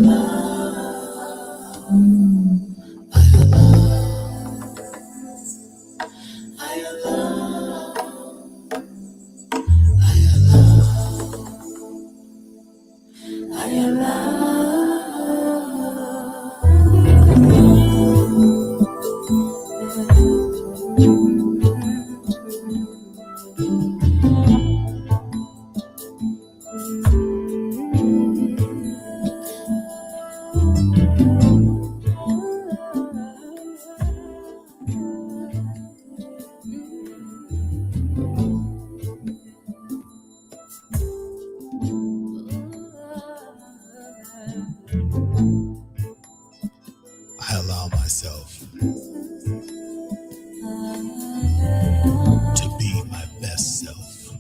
I allow myself to be my best self,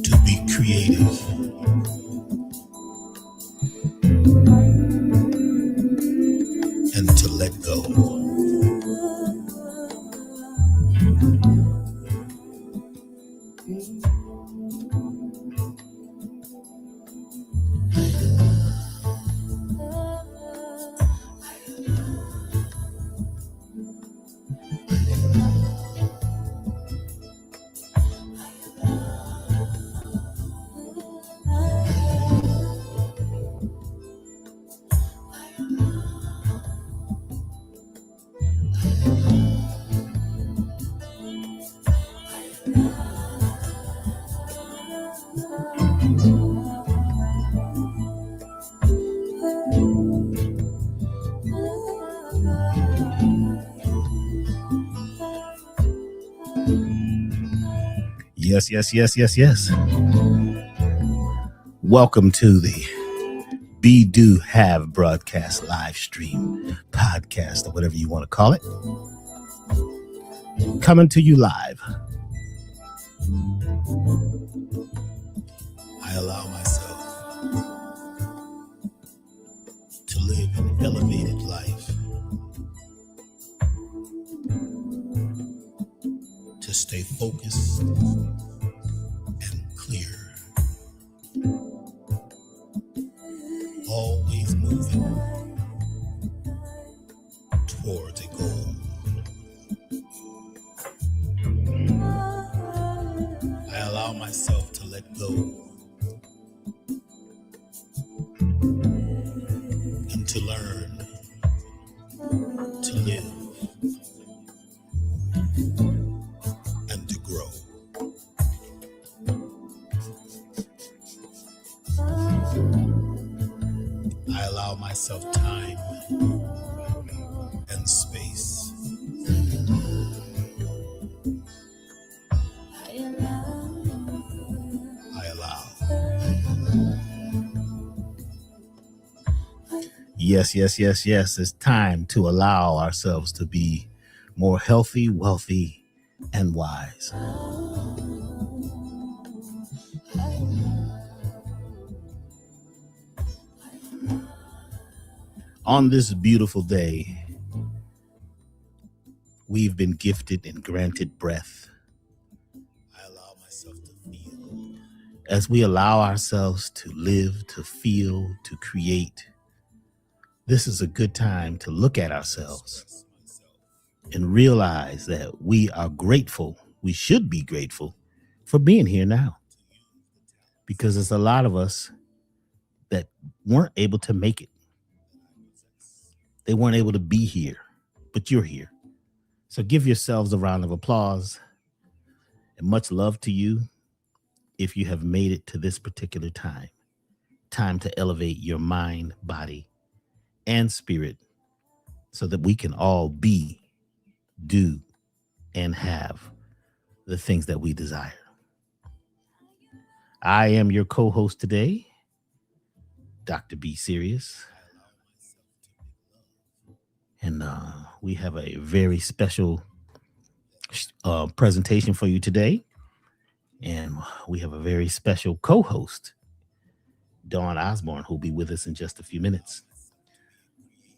to be creative, and to let go. Yes. Welcome to the Be Do Have broadcast, live stream, podcast, or whatever you want to call it. Coming to you live. I allow myself to live an elevated life, to stay focused and clear, always moving towards a goal. I allow myself to let go and to learn to live and to grow. I allow myself time and space. I allow. Yes. It's time to allow ourselves to be more healthy, wealthy, and wise. On this beautiful day, we've been gifted and granted breath. I allow myself to feel. As we allow ourselves to live, to feel, to create, this is a good time to look at ourselves and realize that we are grateful. We should be grateful for being here now, because there's a lot of us that weren't able to make it. They weren't able to be here, but you're here. So give yourselves a round of applause and much love to you if you have made it to this particular time. Time to elevate your mind, body, and spirit so that we can all be, do, and have the things that we desire. I am your co-host today, Dr. B Serious. And we have a very special presentation for you today. And we have a very special co-host, Dawn Osborne, who'll be with us in just a few minutes.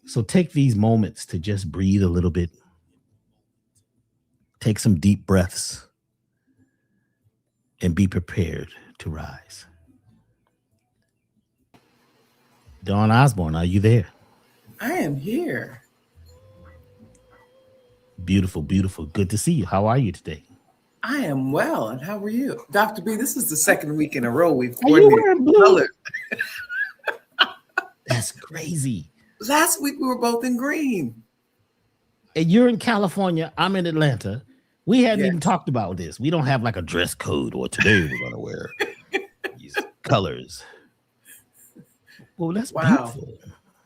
So take these moments to just breathe a little bit. Take some deep breaths. and be prepared to rise. Dawn Osborne, are you there? I am here. Beautiful, beautiful. Good to see you. How are you today? I am well. And how are you? Dr. B, this is the second week in a row we've Are you coordinated wearing blue? colors. That's crazy. Last week we were both in green. And you're in California. I'm in Atlanta. We hadn't even Yes. talked about this. We don't have like a dress code or today we're going to wear these colors. Well, that's Wow. beautiful.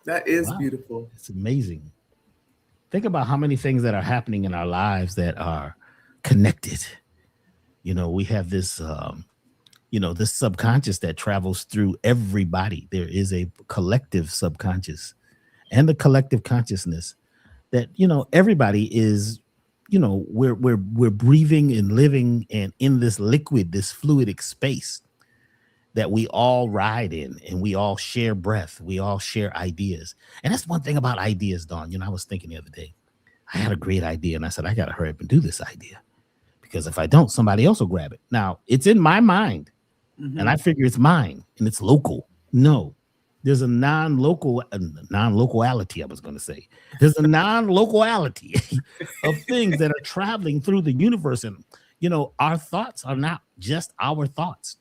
That is Wow. beautiful. It's amazing. Think about how many things that are happening in our lives that are connected. We have this this subconscious that travels through everybody. There is a collective subconscious and the collective consciousness that everybody is. We're breathing and living and in this liquid, this fluidic space that we all ride in, and we all share breath, we all share ideas. And that's one thing about ideas, Dawn. I was thinking the other day, I had a great idea and I said, I gotta hurry up and do this idea, because if I don't, somebody else will grab it. Now it's in my mind and I Hmm. figure it's mine and it's local. No, there's a non-locality. I was going to say there's a non-locality of things that are traveling through the universe, and our thoughts are not just our thoughts.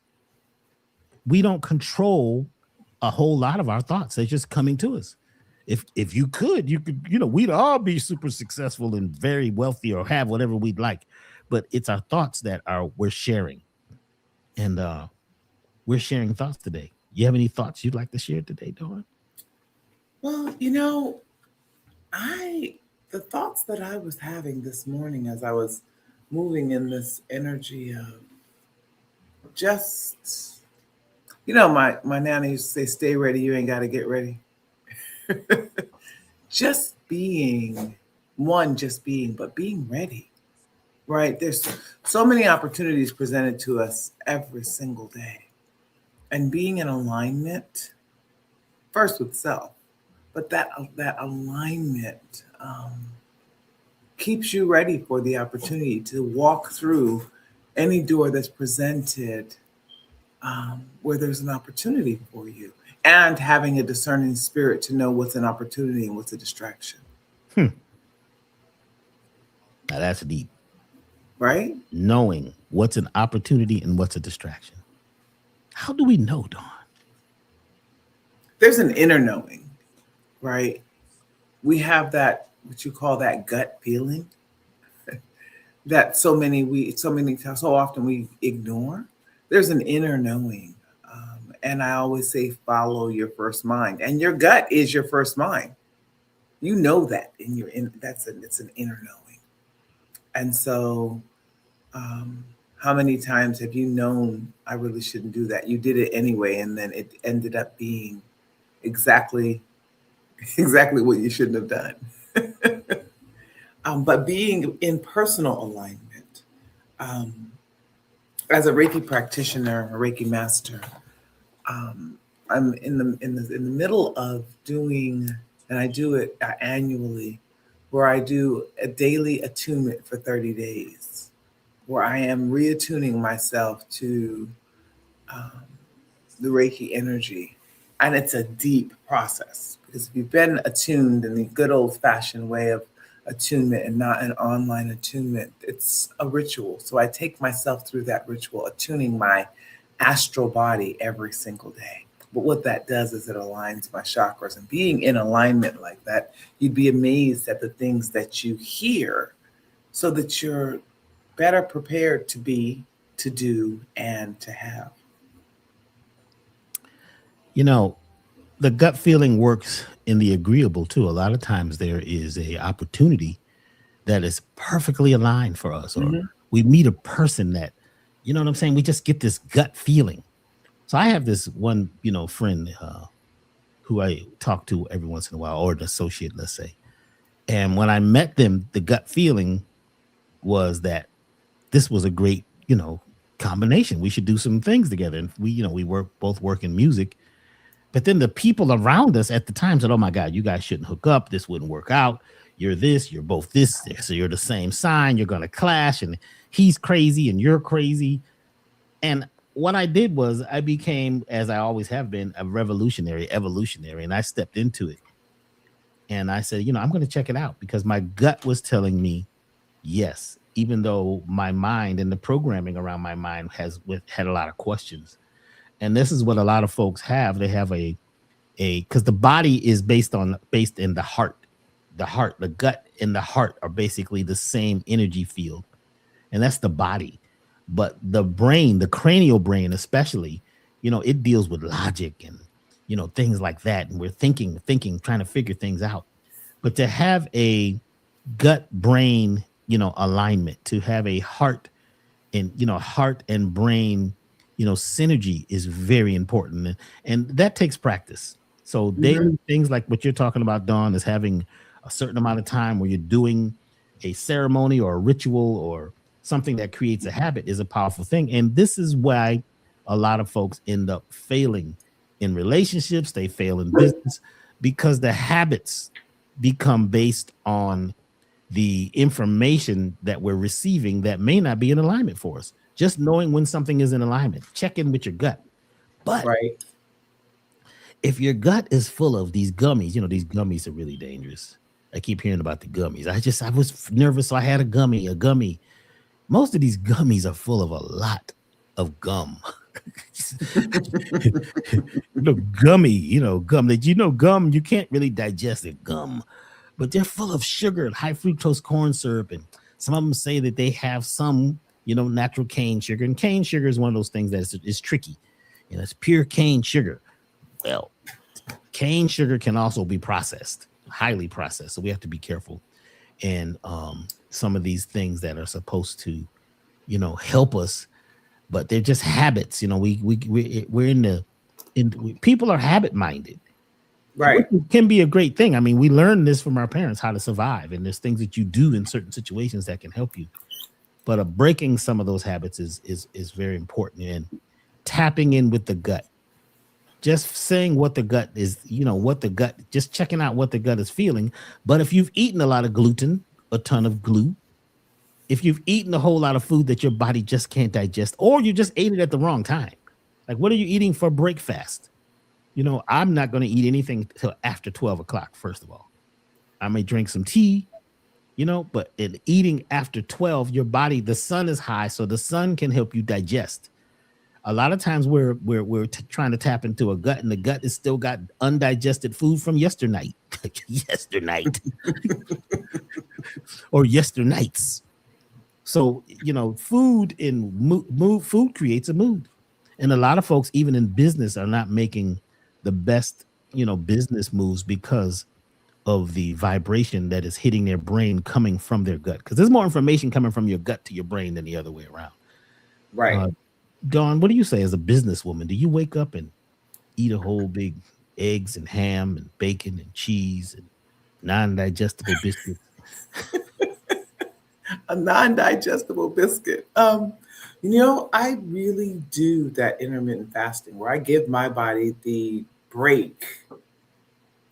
We don't control a whole lot of our thoughts. They're just coming to us. If you could, we'd all be super successful and very wealthy or have whatever we'd like, but it's our thoughts that are we're sharing, and we're sharing thoughts today. You have any thoughts you'd like to share today, Dawn? Well, I the thoughts that I was having this morning as I was moving in this energy of just my nana used to say, stay ready, you ain't gotta get ready. Just being just being, but being ready. Right? There's so many opportunities presented to us every single day. And being in alignment, first with self, but that alignment um, keeps you ready for the opportunity to walk through any door that's presented, where there's an opportunity for you, and having a discerning spirit to know what's an opportunity and what's a distraction. Hmm. Now that's deep. Right? Knowing what's an opportunity and what's a distraction. How do we know, Dawn? There's an inner knowing, right? We have that, what you call that gut feeling, that so often we ignore. There's an inner knowing, and I always say follow your first mind, and your gut is your first mind. You know that in your in that's an it's an inner knowing. And so, um, how many times have you known I really shouldn't do that? You did it anyway, and then it ended up being exactly exactly what you shouldn't have done. But being in personal alignment, um, as a Reiki practitioner, a Reiki master, um, I'm in the middle of doing, and I do it annually, where I do a daily attunement for 30 days, where I am reattuning myself to um, the Reiki energy. And it's a deep process, because if you've been attuned in the good old fashioned way of attunement and not an online attunement, it's a ritual. So I take myself through that ritual, attuning my astral body every single day. But what that does is it aligns my chakras. And being in alignment like that, you'd be amazed at the things that you hear, so that you're better prepared to be, to do, and to have. You know, the gut feeling works in the agreeable too. A lot of times there is a opportunity that is perfectly aligned for us, or Hmm. we meet a person that, you know what I'm saying? We just get this gut feeling. So I have this one, friend who I talk to every once in a while, or an associate, let's say. And when I met them, the gut feeling was that this was a great, combination. We should do some things together. And we both work in music. But then the people around us at the time said, "Oh my God, you guys shouldn't hook up. This wouldn't work out. You're this, you're both this, so you're the same sign. You're gonna clash, and he's crazy and you're crazy." And what I did was I became, as I always have been, a revolutionary, evolutionary, and I stepped into it. And I said, I'm going to check it out because my gut was telling me yes, even though my mind and the programming around my mind had a lot of questions. And this is what a lot of folks have. They have a because the body is based in the heart. The gut and the heart are basically the same energy field, and that's the body. But the brain, the cranial brain, especially, it deals with logic and things like that. And we're thinking, trying to figure things out. But to have a gut brain, alignment, to have a heart and brain, synergy is very important. And that takes practice. So Mhm. daily things like what you're talking about, Dawn, is having a certain amount of time where you're doing a ceremony or a ritual or something that creates a habit is a powerful thing. And this is why a lot of folks end up failing in relationships, they fail in business because the habits become based on the information that we're receiving that may not be in alignment for us. Just knowing when something is in alignment, check in with your gut. But Right. if your gut is full of these gummies, these gummies are really dangerous. I keep hearing about the gummies. I was nervous, so I had a gummy. Most of these gummies are full of a lot of gum. Gum that gum, you can't really digest it. Gum, but they're full of sugar and high fructose corn syrup. And some of them say that they have some, natural cane sugar. And cane sugar is one of those things that is tricky. It's pure cane sugar. Well, cane sugar can also be processed, highly processed. So we have to be careful. And some of these things that are supposed to, help us, but they're just habits. We're people are habit minded, which Right. can be a great thing. I mean, we learn this from our parents how to survive, and there's things that you do in certain situations that can help you. But breaking some of those habits is very important, and tapping in with the gut. Just saying what the gut is, just checking out what the gut is feeling. But if you've eaten a lot of gluten, a ton of glue, if you've eaten a whole lot of food that your body just can't digest, or you just ate it at the wrong time, like what are you eating for breakfast? I'm not going to eat anything till after 12 o'clock, first of all. I may drink some tea, but in eating after 12, your body, the sun is high, so the sun can help you digest. A lot of times we're trying to tap into a gut, and the gut is still got undigested food from yesternight, yesternight, or yesternights. So food in food creates a mood, and a lot of folks, even in business, are not making the best business moves because of the vibration that is hitting their brain coming from their gut. Because there's more information coming from your gut to your brain than the other way around. Right. Uh, Dawn, what do you say as a businesswoman? Do you wake up and eat a whole big eggs and ham and bacon and cheese and non-digestible biscuits? A non-digestible biscuit. I really do that intermittent fasting where I give my body the break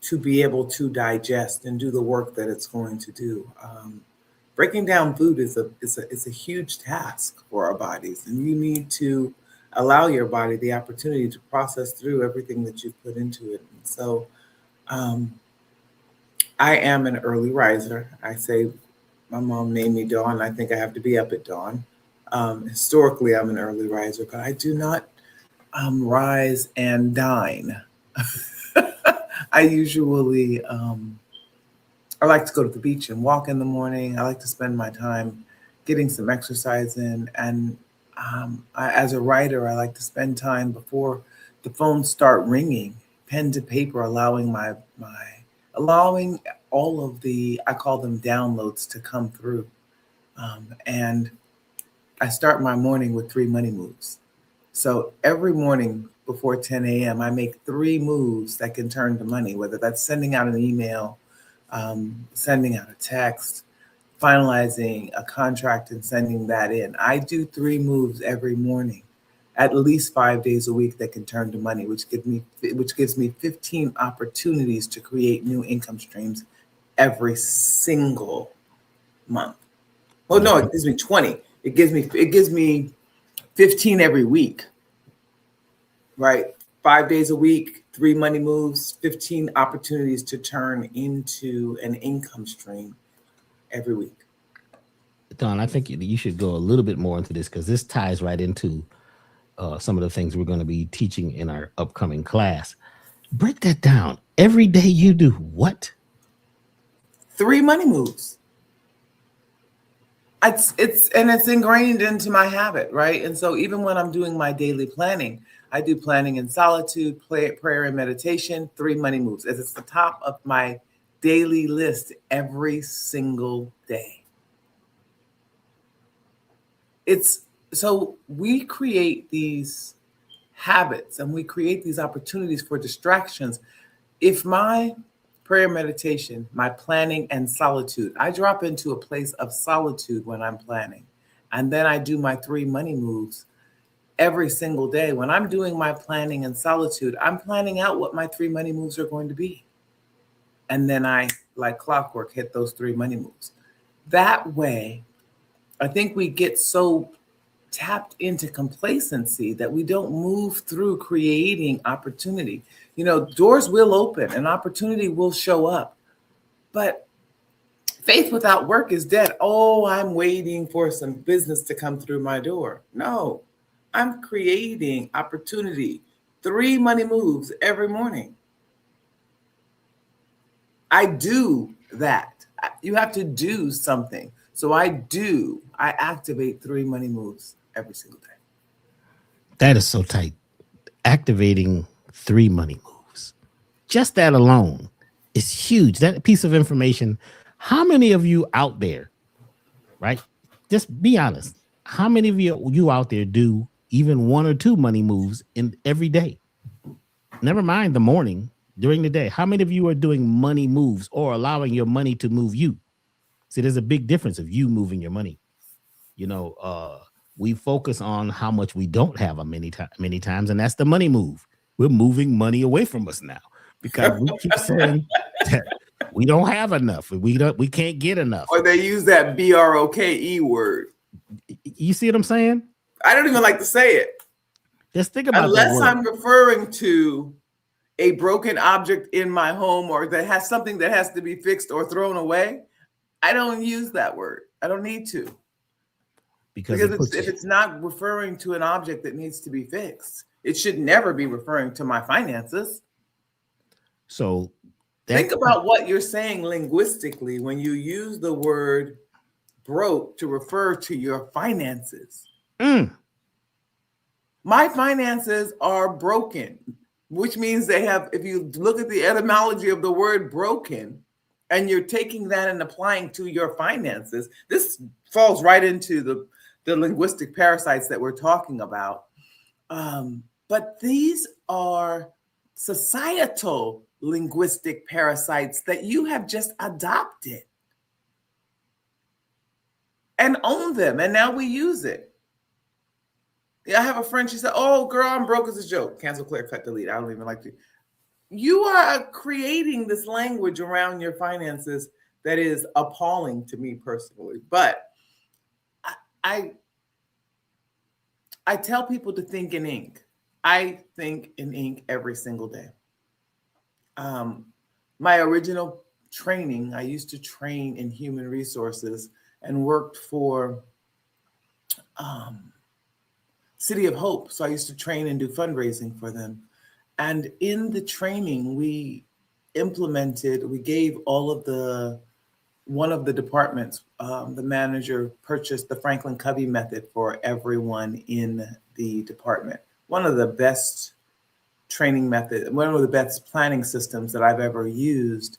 to be able to digest and do the work that it's going to do. Breaking down food is a huge task for our bodies, and you need to allow your body the opportunity to process through everything that you've put into it. And so, um, I am an early riser. I say my mom named me Dawn. I think I have to be up at dawn. Historically, I'm an early riser, but I do not rise and dine. I usually I like to go to the beach and walk in the morning. I like to spend my time getting some exercise in, and as a writer, I like to spend time before the phones start ringing, pen to paper, allowing all of the, I call them downloads, to come through. And I start my morning with 3 money moves. So every morning before 10 a.m., I make 3 moves that can turn to money, whether that's sending out an email, sending out a text, finalizing a contract and sending that in. I do 3 moves every morning, at least 5 days a week, that can turn to money, which gives me 15 opportunities to create new income streams every single month. Oh no, Wow. it gives me 20. It gives me 15 every week, right? 5 days a week, 3 money moves, 15 opportunities to turn into an income stream every week. Don, I think you should go a little bit more into this because this ties right into some of the things we're going to be teaching in our upcoming class. Break that down. Every day you do what? 3 money moves. It's ingrained into my habit, right? And so even when I'm doing my daily planning, I do planning in solitude, prayer and meditation, 3 money moves. It's the top of my daily list every single day. It's so we create these habits and we create these opportunities for distractions. If my prayer meditation, my planning and solitude, I drop into a place of solitude when I'm planning, and then I do my 3 money moves every single day. When I'm doing my planning and solitude, I'm planning out what my 3 money moves are going to be. And then I, like clockwork, hit those 3 money moves. That way, I think we get so tapped into complacency that we don't move through creating opportunity. Doors will open and opportunity will show up, but faith without work is dead. Oh, I'm waiting for some business to come through my door. No, I'm creating opportunity. 3 money moves every morning. I do that. You have to do something. So I activate 3 money moves every single day. That is so tight. Activating 3 money moves. Just that alone is huge. That piece of information. How many of you out there, right? Just be honest. How many of you out there do even 1 or 2 money moves in every day? Never mind the morning, during the day. How many of you are doing money moves or allowing your money to move you? See, there's a big difference of you moving your money. You know, we focus on how much we don't have many times, and that's the money move. We're moving money away from us now because we keep saying that we don't have enough. We can't get enough. Or they use that BROKE word. You see what I'm saying? I don't even like to say it. Just think about that Unless word. I'm referring to a broken object in my home or that has something that has to be fixed or thrown away, I don't use that word. I don't need to. Because if it's not referring to an object that needs to be fixed, it should never be referring to my finances. So think about what you're saying linguistically when you use the word broke to refer to your finances. My finances are broken, which means they have, if you look at the etymology of the word broken, and you're taking that and applying to your finances, this falls right into the linguistic parasites that we're talking about. But these are societal linguistic parasites that you have just adopted and own them. And now we use it. Yeah, I have a friend, she said, "Oh, girl, I'm broke" as a joke. Cancel, clear, cut, delete. I don't even like to. You are creating this language around your finances that is appalling to me personally. But I tell people to think in ink. I think in ink every single day. My original training, I used to train in human resources and worked for City of Hope. So I used to train and do fundraising for them. And in the training, we gave one of the departments, the manager purchased the Franklin Covey method for everyone in the department. One of the best training methods, one of the best planning systems that I've ever used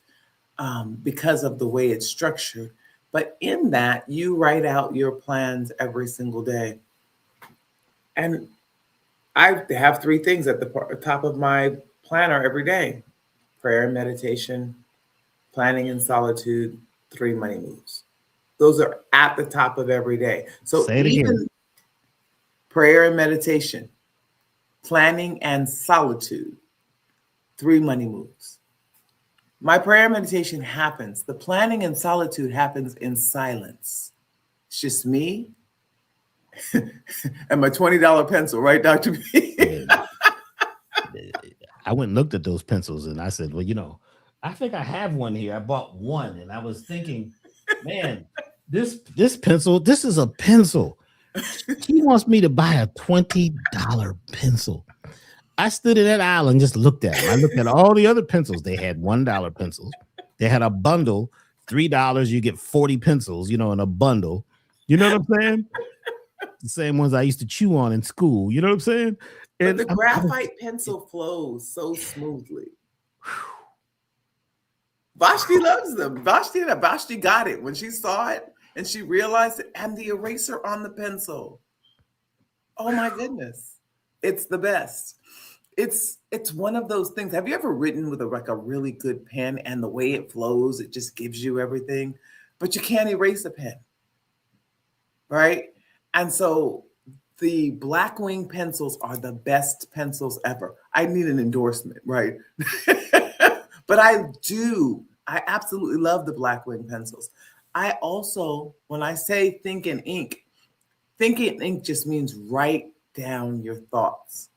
because of the way it's structured. But in that, you write out your plans every single day. And I have 3 things at the top of my planner every day: prayer and meditation, planning and solitude, 3 money moves. Those are at the top of every day. So say it again. Prayer and meditation, planning and solitude, 3 money moves. My prayer and meditation happens. The planning and solitude happens in silence. It's just me And my $20 pencil, right, Dr. B? Yeah, I went and looked at those pencils and I said, well, I think I have one here. I bought one and I was thinking, man, this pencil, this is a pencil. He wants me to buy a $20 pencil. I stood in that aisle and just looked at them. I looked at all the other pencils. They had $1 pencils. They had a bundle, $3, you get 40 pencils, in a bundle. You know what I'm saying? The same ones I used to chew on in school. You know what I'm saying? But And the graphite pencil flows so smoothly. Vashti loves them. Vashti got it when she saw it and she realized it, and the eraser on the pencil. Oh my goodness. It's the best. It's one of those things. Have you ever written with a really good pen, and the way it flows, it just gives you everything, but you can't erase a pen, right? And so the Blackwing pencils are the best pencils ever. I need an endorsement, right? But I do. I absolutely love the Blackwing pencils. I also, when I say think in ink just means write down your thoughts,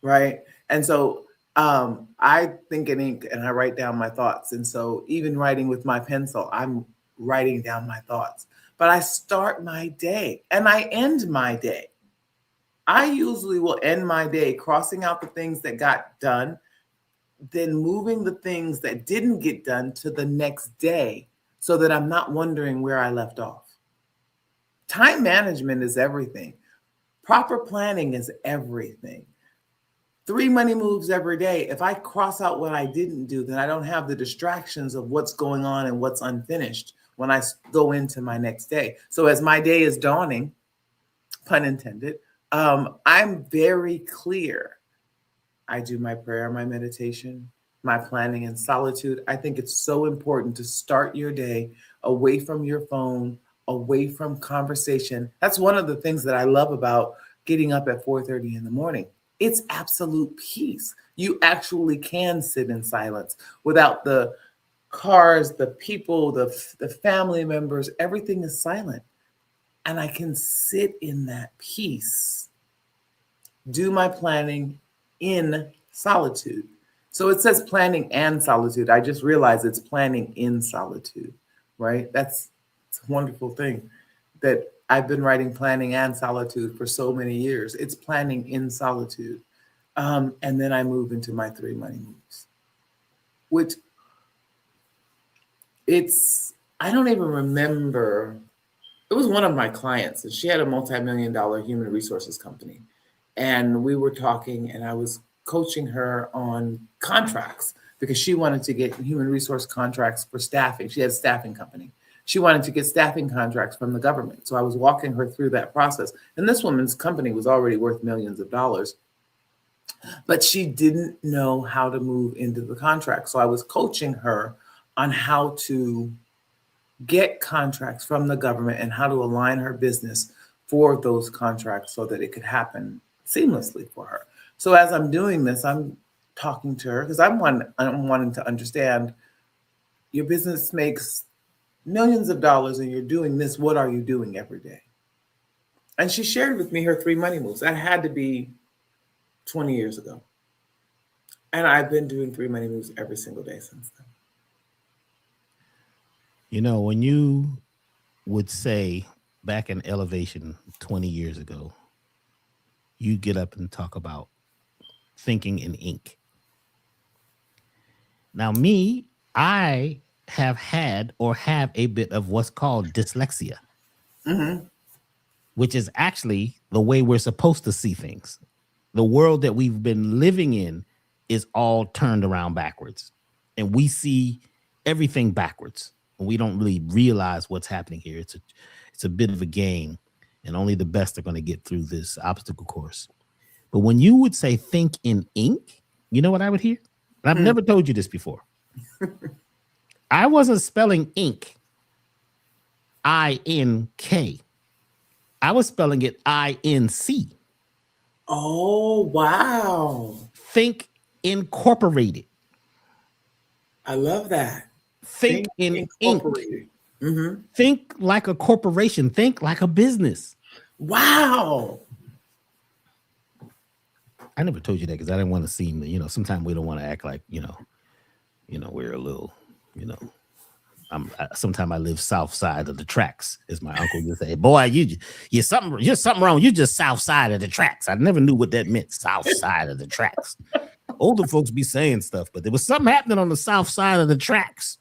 right? And so I think in ink and I write down my thoughts. And so even writing with my pencil, I'm writing down my thoughts. But I start my day and I end my day. I usually will end my day crossing out the things that got done, then moving the things that didn't get done to the next day so that I'm not wondering where I left off. Time management is everything. Proper planning is everything. 3 money moves every day. If I cross out what I didn't do, then I don't have the distractions of what's going on and what's unfinished when I go into my next day. So as my day is dawning, pun intended, I'm very clear. I do my prayer, my meditation, my planning in solitude. I think it's so important to start your day away from your phone, away from conversation. That's one of the things that I love about getting up at 4:30 in the morning. It's absolute peace. You actually can sit in silence without the cars, the people, the family members. Everything is silent. And I can sit in that peace, do my planning in solitude. So it says planning and solitude. I just realized it's planning in solitude, right? It's a wonderful thing that I've been writing planning and solitude for so many years. It's planning in solitude. And then I move into my 3 money moves, which I don't even remember. It was one of my clients, and she had a multi-million-dollar human resources company. And we were talking, and I was coaching her on contracts because she wanted to get human resource contracts for staffing. She had a staffing company. She wanted to get staffing contracts from the government. So I was walking her through that process. And this woman's company was already worth millions of dollars, but she didn't know how to move into the contract. So I was coaching her on how to get contracts from the government and how to align her business for those contracts so that it could happen seamlessly for her. So as I'm doing this, I'm talking to her because I'm wanting to understand, your business makes millions of dollars and you're doing this. What are you doing every day? And she shared with me her 3 money moves. That had to be 20 years ago. And I've been doing 3 money moves every single day since then. When you would say back in Elevation 20 years ago, you get up and talk about thinking in ink. Now, me, I have had or have a bit of what's called dyslexia, which is actually the way we're supposed to see things. The world that we've been living in is all turned around backwards, and we see everything backwards. And we don't really realize what's happening here. It's a bit of a game, and only the best are going to get through this obstacle course. But when you would say think in ink, you know what I would hear? And I've never told you this before. I wasn't spelling ink INK. I was spelling it INC. Oh, wow. Think incorporated. I love that. Think in ink. Incorporated. Mm-hmm. Think like a corporation. Think like a business. Wow. I never told you that because I didn't want to seem, sometimes we don't want to act like, we're a little, you know, sometimes I live south side of the tracks, as my uncle used to say. Boy, you're something wrong. You just south side of the tracks. I never knew what that meant. South side of the tracks. Older folks be saying stuff, but there was something happening on the south side of the tracks.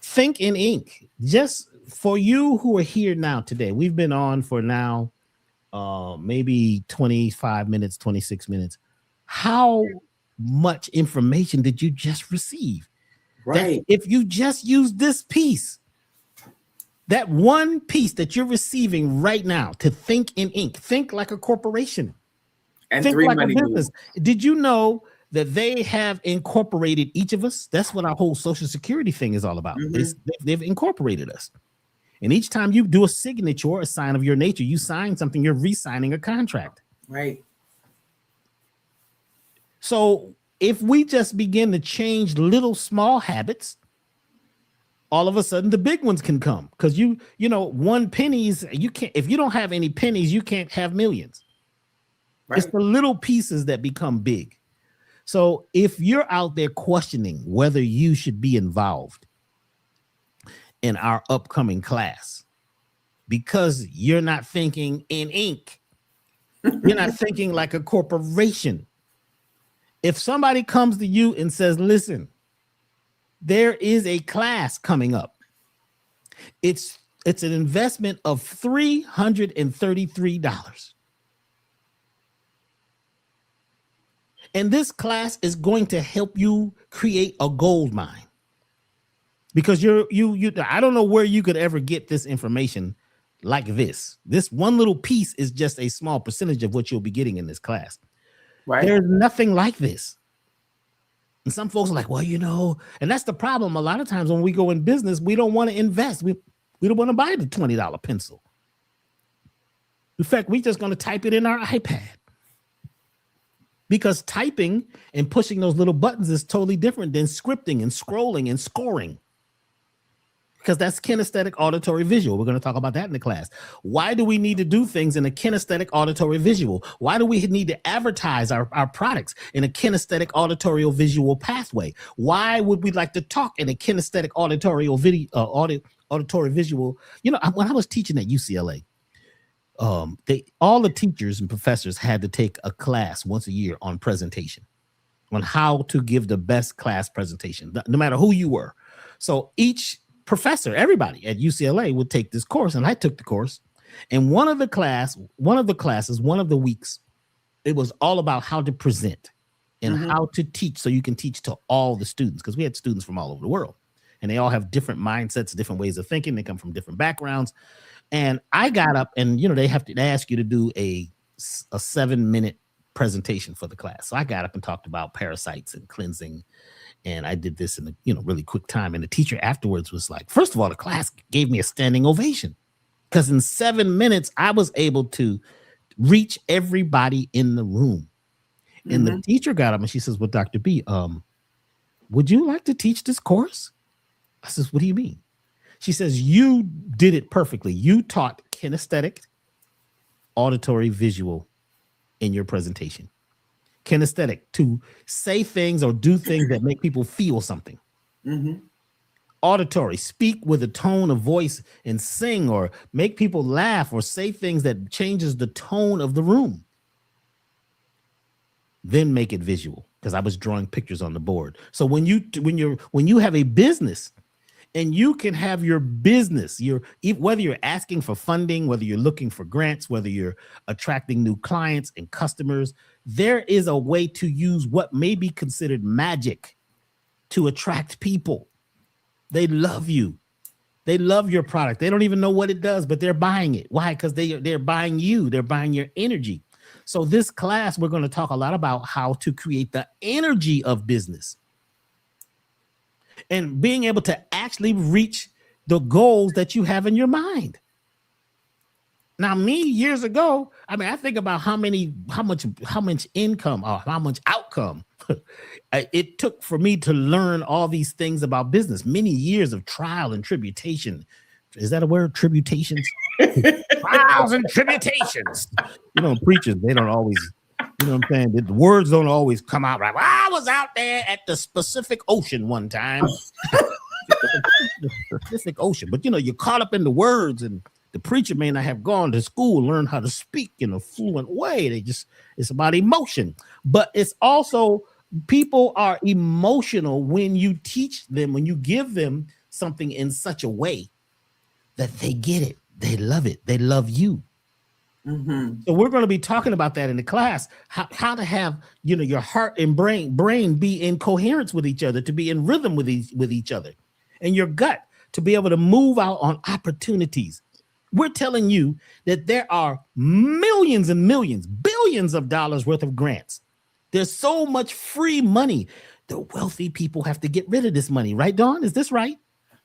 Think in ink. Just for you who are here now today, we've been on for now maybe 25 minutes, 26 minutes. How much information did you just receive? That Right. if you just use this piece, that one piece that you're receiving right now, to think in ink, think like a corporation, And think three like a money business. moves. Did you know that they have incorporated each of us? That's what our whole Social Security thing is all about. Hmm. They've incorporated us. And each time you do a signature or a sign of your nature, you sign something, you're re-signing a contract. Right. So if we just begin to change little small habits, all of a sudden the big ones can come. Because one pennies, you can't, if you don't have any pennies, you can't have millions. It's Right. the little pieces that become big. So if you're out there questioning whether you should be involved in our upcoming class because you're not thinking in ink, you're not thinking like a corporation. If somebody comes to you and says, listen, there is a class coming up, it's an investment of $333. And this class is going to help you create a gold mine. Because I don't know where you could ever get this information like this. This one little piece is just a small percentage of what you'll be getting in this class. Right. There's nothing like this. And some folks are like, well, and that's the problem. A lot of times when we go in business, we don't want to invest. We don't want to buy the $20 pencil. In fact, we're just going to type it in our iPad. Because typing and pushing those little buttons is totally different than scripting and scrolling and scoring. Because that's kinesthetic, auditory, visual. We're going to talk about that in the class. Why do we need to do things in a kinesthetic, auditory, visual? Why do we need to advertise our products in a kinesthetic, auditory, visual pathway? Why would we like to talk in a kinesthetic, auditory, auditory, visual? When I was teaching at UCLA, all the teachers and professors had to take a class once a year on presentation, on how to give the best class presentation, no matter who you were. So each professor, everybody at UCLA would take this course, and I took the course. And one of the weeks, it was all about how to present and how to teach, so you can teach to all the students, because we had students from all over the world, and they all have different mindsets, different ways of thinking. They come from different backgrounds. And I got up, and they ask you to do a 7-minute presentation for the class. So I got up and talked about parasites and cleansing. And I did this in a really quick time. And the teacher afterwards was like, first of all, the class gave me a standing ovation, because in 7 minutes, I was able to reach everybody in the room. And the teacher got up and she says, well, Dr. B, would you like to teach this course? I says, what do you mean? She says, you did it perfectly. You taught kinesthetic, auditory, visual in your presentation. Kinesthetic, to say things or do things that make people feel something. Auditory, speak with a tone of voice and sing or make people laugh or say things that changes the tone of the room. Then make it visual, because I was drawing pictures on the board. So when you have a business, and you can have your business, whether you're asking for funding, whether you're looking for grants, whether you're attracting new clients and customers, there is a way to use what may be considered magic to attract people. They love you. They love your product. They don't even know what it does, but they're buying it. Why? Because they're buying you. They're buying your energy. So this class, we're going to talk a lot about how to create the energy of business and being able to actually reach the goals that you have in your mind. Now, me years ago, I think about how much income or how much outcome it took for me to learn all these things about business. Many years of trial and tribulation, Is that a word? Tributations? Trials and tributations. Preachers, they don't always, what I'm saying? The words don't always come out right. Well, I was out there at the Pacific Ocean one time. The Pacific Ocean. But, you're caught up in the words, and the preacher may not have gone to school, learned how to speak in a fluent way. It's about emotion. But it's also, people are emotional when you teach them, when you give them something in such a way that they get it. They love it. They love you. Mm-hmm. So we're going to be talking about that in the class, how to have, your heart and brain be in coherence with each other, to be in rhythm with each other, and your gut to be able to move out on opportunities. We're telling you that there are millions and millions, billions of dollars worth of grants. There's so much free money. The wealthy people have to get rid of this money. Right, Dawn? Is this right?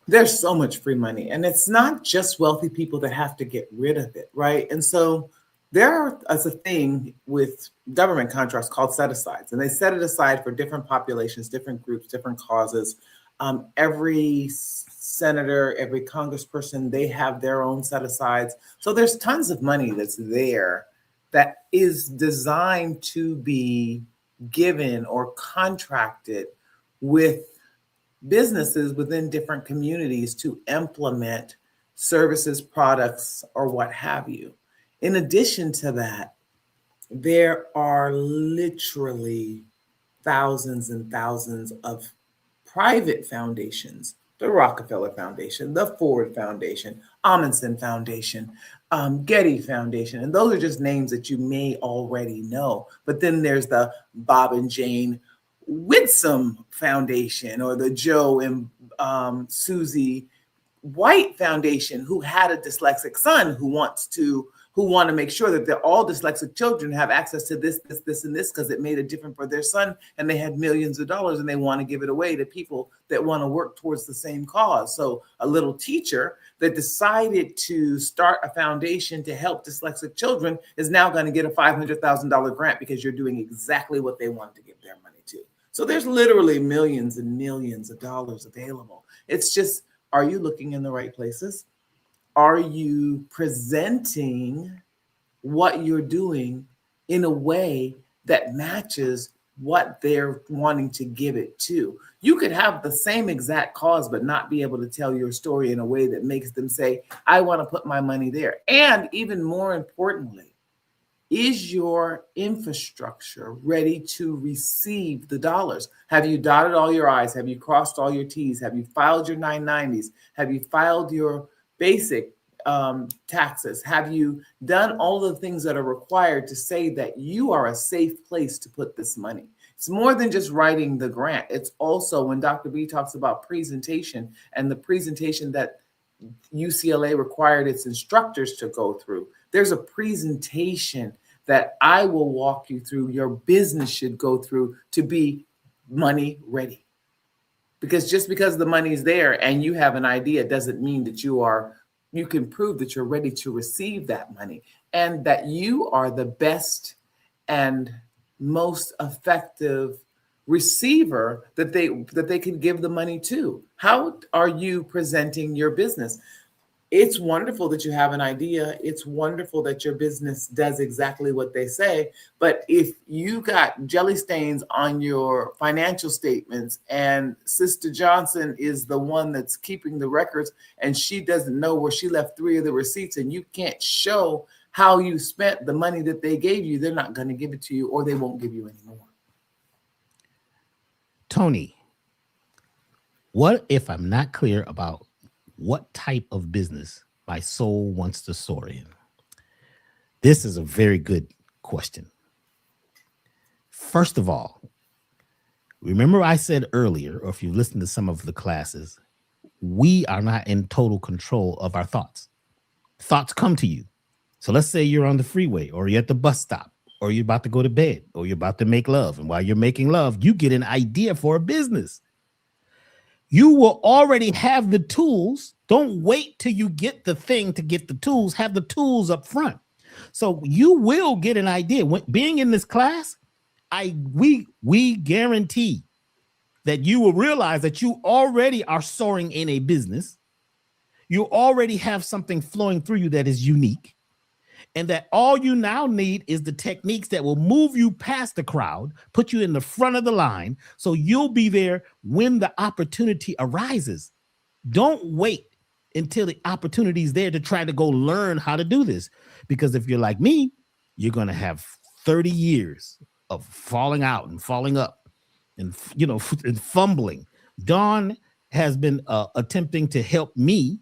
There's so much free money, and it's not just wealthy people that have to get rid of it, right? And so there is a thing with government contracts called set-asides, and they set it aside for different populations, different groups, different causes. Every senator, every congressperson, they have their own set-asides. So there's tons of money that's there that is designed to be given or contracted with businesses within different communities to implement services, products, or what have you. In addition to that, there are literally thousands and thousands of private foundations, the Rockefeller Foundation, the Ford Foundation, Amundsen Foundation, Getty Foundation. And those are just names that you may already know. But then there's the Bob and Jane Whitsom Foundation, or the Joe and Susie White Foundation, who had a dyslexic son who want to make sure that all dyslexic children have access to this, and this, because it made a difference for their son, and they had millions of dollars, and they want to give it away to people that want to work towards the same cause. So a little teacher that decided to start a foundation to help dyslexic children is now going to get a $500,000 grant because you're doing exactly what they wanted to give their money to. So there's literally millions and millions of dollars available. It's just, are you looking in the right places? Are you presenting what you're doing in a way that matches what they're wanting to give it to? You could have the same exact cause, but not be able to tell your story in a way that makes them say, I want to put my money there. And even more importantly, is your infrastructure ready to receive the dollars? Have you dotted all your I's? Have you crossed all your T's? Have you filed your 990s? Have you filed your basic taxes? Have you done all the things that are required to say that you are a safe place to put this money? It's more than just writing the grant. It's also when Dr. B talks about presentation, and the presentation that UCLA required its instructors to go through. There's a presentation that I will walk you through, your business should go through to be money ready. Because just because the money's there and you have an idea doesn't mean that you can prove that you're ready to receive that money, and that you are the best and most effective receiver that they can give the money to. How are you presenting your business? It's wonderful that you have an idea. It's wonderful that your business does exactly what they say. But if you got jelly stains on your financial statements, and Sister Johnson is the one that's keeping the records, and she doesn't know where she left 3 of the receipts, and you can't show how you spent the money that they gave you, they're not going to give it to you, or they won't give you any more. Tony, what if I'm not clear about what type of business my soul wants to soar in? This is a very good question. First of all, remember I said earlier, or if you listened to some of the classes, we are not in total control of our thoughts. Thoughts come to you. So let's say you're on the freeway, or you're at the bus stop, or you're about to go to bed, or you're about to make love. And while you're making love, you get an idea for a business. You will already have the tools. Don't wait till you get the thing to get the tools. Have the tools up front. So you will get an idea. Being in this class, we guarantee that you will realize that you already are soaring in a business. You already have something flowing through you that is unique, and that all you now need is the techniques that will move you past the crowd, put you in the front of the line, so you'll be there when the opportunity arises. Don't wait until the opportunity is there to try to go learn how to do this. Because if you're like me, you're going to have 30 years of falling out and falling up and, and fumbling. Dawn has been attempting to help me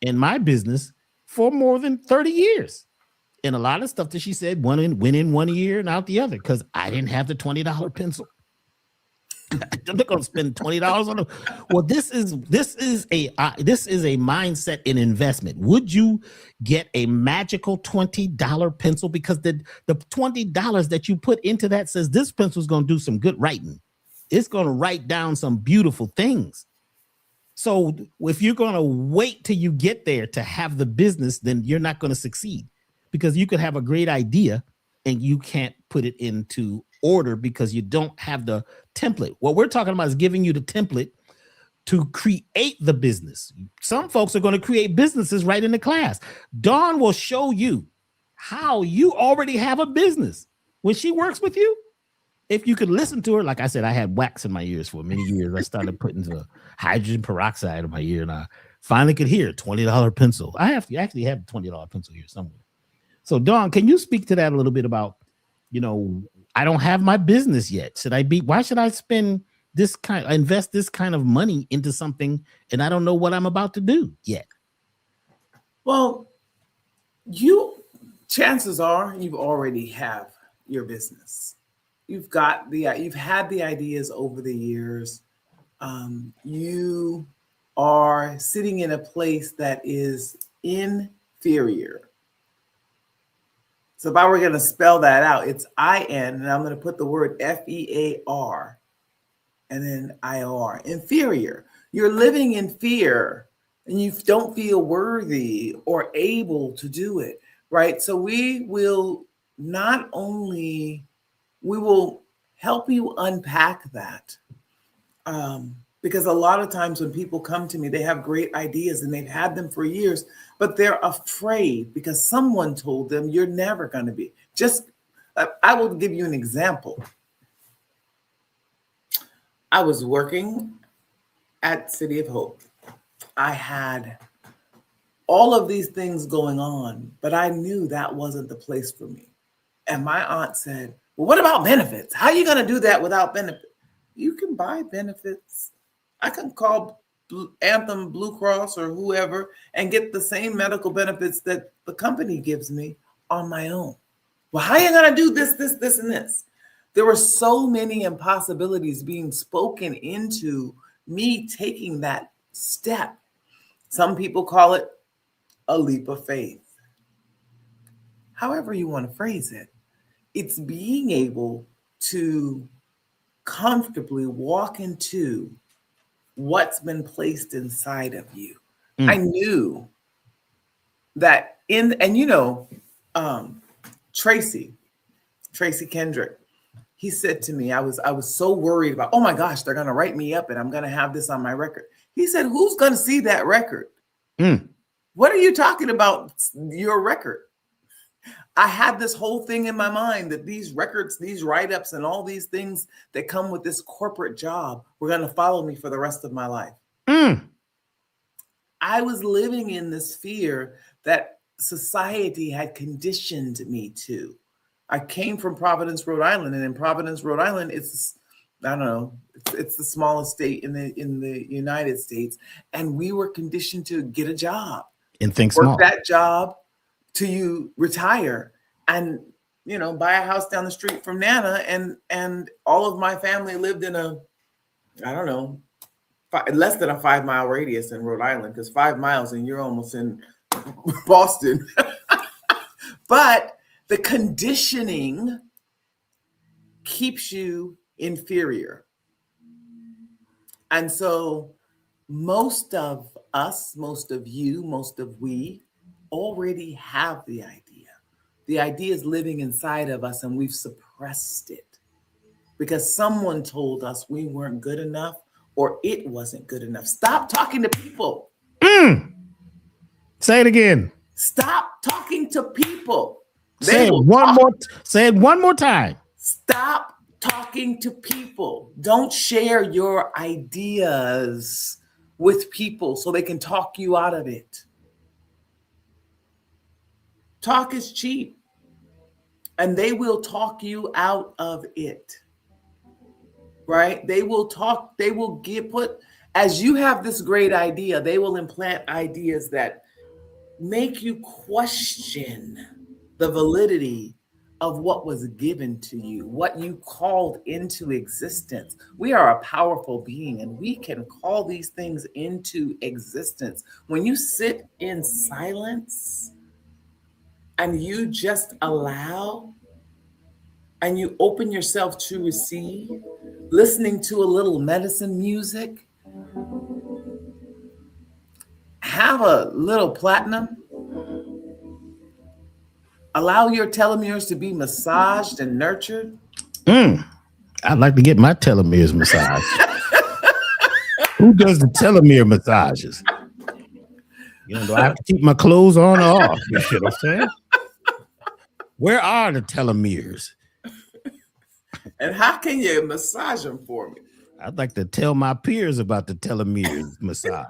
in my business for more than 30 years. And a lot of stuff that she said went in one ear and out the other because I didn't have the $20 pencil. I'm not going to spend $20 on it. Well, this is a mindset and investment. Would you get a magical $20 pencil? Because the $20 that you put into that says this pencil is going to do some good writing. It's going to write down some beautiful things. So if you're going to wait till you get there to have the business, then you're not going to succeed, because you could have a great idea and you can't put it into order because you don't have the template. What we're talking about is giving you the template to create the business. Some folks are going to create businesses right in the class. Dawn will show you how you already have a business when she works with you. If you could listen to her, like I said, I had wax in my ears for many years. I started putting the hydrogen peroxide in my ear, and I finally could hear $20 pencil. I actually have a $20 pencil here somewhere. So, Dawn, can you speak to that a little bit about, I don't have my business yet. Why should I invest this kind of money into something and I don't know what I'm about to do yet? Well, chances are you already have your business. You've had the ideas over the years. You are sitting in a place that is inferior. So if I were going to spell that out, it's I-N, and I'm going to put the word F-E-A-R, and then I-O-R, inferior. You're living in fear, and you don't feel worthy or able to do it, right? So we will help you unpack that. Because a lot of times when people come to me, they have great ideas and they've had them for years, but they're afraid because someone told them you're never going to be. I will give you an example. I was working at City of Hope. I had all of these things going on, but I knew that wasn't the place for me. And my aunt said, well, what about benefits? How are you going to do that without benefits? You can buy benefits. I can call Anthem Blue Cross or whoever and get the same medical benefits that the company gives me on my own. Well, how are you going to do this, and this? There were so many impossibilities being spoken into me taking that step. Some people call it a leap of faith. However you want to phrase it, it's being able to comfortably walk into what's been placed inside of you. I knew that Tracy Kendrick, he said to me, I was so worried about, oh my gosh, they're going to write me up and I'm going to have this on my record. He said, who's going to see that record? What are you talking about, your record? I had this whole thing in my mind that these records, these write-ups, and all these things that come with this corporate job were going to follow me for the rest of my life. I was living in this fear that society had conditioned me to. I came from Providence, Rhode Island, and in Providence, Rhode Island, it's the smallest state in the United States, and we were conditioned to get a job and think small. Work that job till you retire and, buy a house down the street from Nana. And all of my family lived in less than a 5-mile radius in Rhode Island, because 5 miles and you're almost in Boston. But the conditioning keeps you inferior. And so most of us, most of you, most of we already have the idea. The idea is living inside of us, and we've suppressed it because someone told us we weren't good enough or it wasn't good enough. Stop talking to people. Say it again. Stop talking to people. They Say it will one talk. more. Say it one more time. Stop talking to people. Don't share your ideas with people so they can talk you out of it. Talk is cheap, and they will talk you out of it. Right? They will talk, they will get put, as you have this great idea, they will implant ideas that make you question the validity of what was given to you, what you called into existence. We are a powerful being and we can call these things into existence. When you sit in silence and you just allow and you open yourself to receive, listening to a little medicine music, have a little platinum, allow your telomeres to be massaged and nurtured. Mm, I'd like to get my telomeres massaged. Who does the telomere massages? Do I have to keep my clothes on or off? You know what I'm saying? Where are the telomeres? And how can you massage them for me? I'd like to tell my peers about the telomeres massage.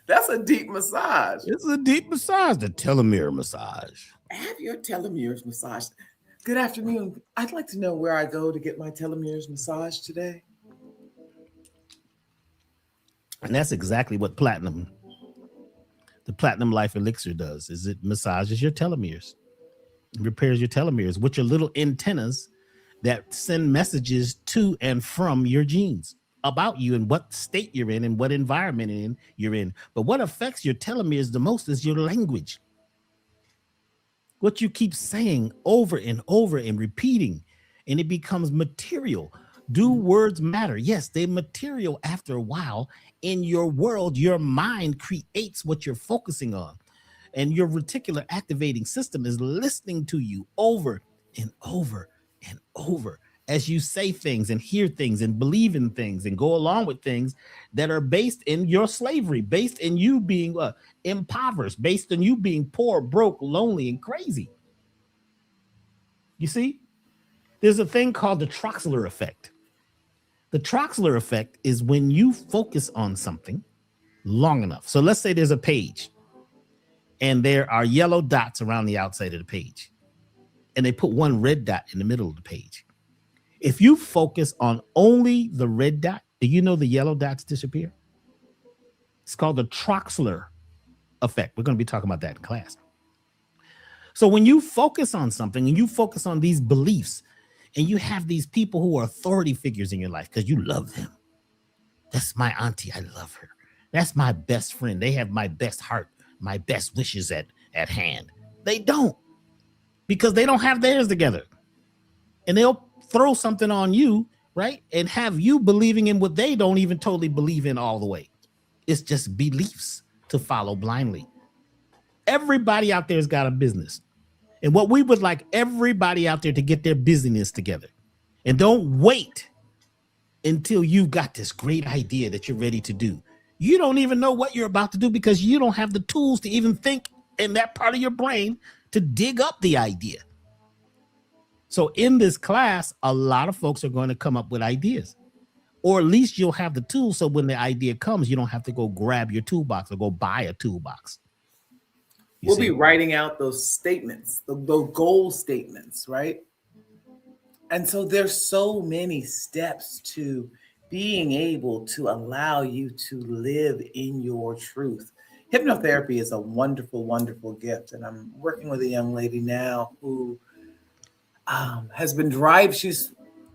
That's a deep massage. It's a deep massage, the telomere massage. Have your telomeres massaged. Good afternoon. I'd like to know where I go to get my telomeres massaged today. And that's exactly what the platinum life elixir does, is it massages your telomeres, repairs your telomeres, which are little antennas that send messages to and from your genes about you and what state you're in and what environment you're in. But what affects your telomeres the most is your language. What you keep saying over and over and repeating, and it becomes material. Do words matter? Yes, they material after a while. In your world, your mind creates what you're focusing on. And your reticular activating system is listening to you over and over and over as you say things and hear things and believe in things and go along with things that are based in your slavery, based in you being impoverished, based on you being poor, broke, lonely, and crazy. You see, there's a thing called the Troxler effect. The Troxler effect is when you focus on something long enough. So let's say there's a page and there are yellow dots around the outside of the page, and they put one red dot in the middle of the page. If you focus on only the red dot, do you know the yellow dots disappear? It's called the Troxler effect. We're going to be talking about that in class. So when you focus on something and you focus on these beliefs and you have these people who are authority figures in your life because you love them. That's my auntie. I love her. That's my best friend. They have my best heart, my best wishes at hand. They don't, because they don't have theirs together. And they'll throw something on you, right? And have you believing in what they don't even totally believe in all the way. It's just beliefs to follow blindly. Everybody out there has got a business. And what we would like everybody out there to get their business together. And don't wait until you've got this great idea that you're ready to do. You don't even know what you're about to do because you don't have the tools to even think in that part of your brain to dig up the idea. So in this class, a lot of folks are going to come up with ideas, or at least you'll have the tools. So when the idea comes, you don't have to go grab your toolbox or go buy a toolbox. We'll be writing out those statements, the goal statements, right? And so there's so many steps to being able to allow you to live in your truth. Hypnotherapy is a wonderful, wonderful gift. And I'm working with a young lady now who has been driving.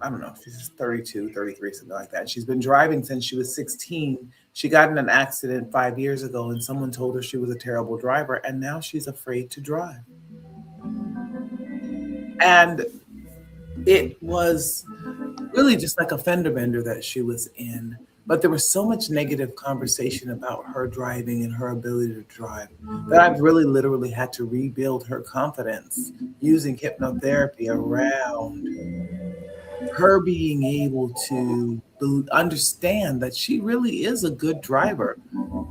I don't know, she's 32, 33, something like that. She's been driving since she was 16. She got in an accident 5 years ago and someone told her she was a terrible driver. And now she's afraid to drive. And it was really just like a fender bender that she was in. But there was so much negative conversation about her driving and her ability to drive that I've really literally had to rebuild her confidence using hypnotherapy around her being able to understand that she really is a good driver.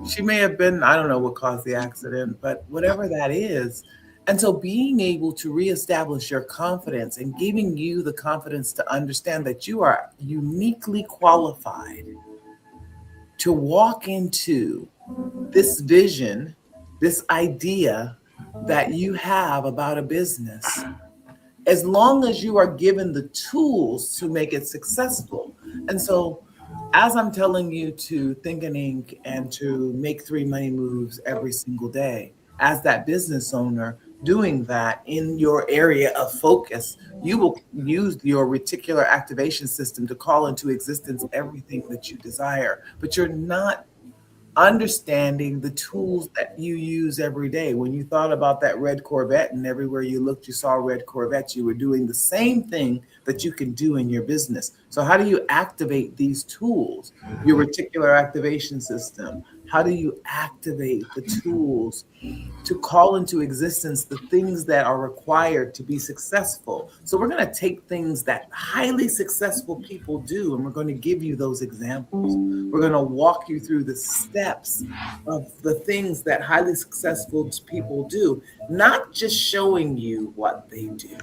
She may have been, I don't know what caused the accident, but whatever that is. And so being able to reestablish your confidence and giving you the confidence to understand that you are uniquely qualified to walk into this vision, this idea that you have about a business, as long as you are given the tools to make it successful. And so, as I'm telling you to think and ink and to make three money moves every single day, as that business owner doing that in your area of focus, you will use your reticular activation system to call into existence everything that you desire. But you're not understanding the tools that you use every day. When you thought about that red Corvette and everywhere you looked, you saw red Corvettes, you were doing the same thing that you can do in your business. So, how do you activate these tools? Your reticular activation system. How do you activate the tools to call into existence the things that are required to be successful? So we're going to take things that highly successful people do, and we're going to give you those examples. We're going to walk you through the steps of the things that highly successful people do, not just showing you what they do,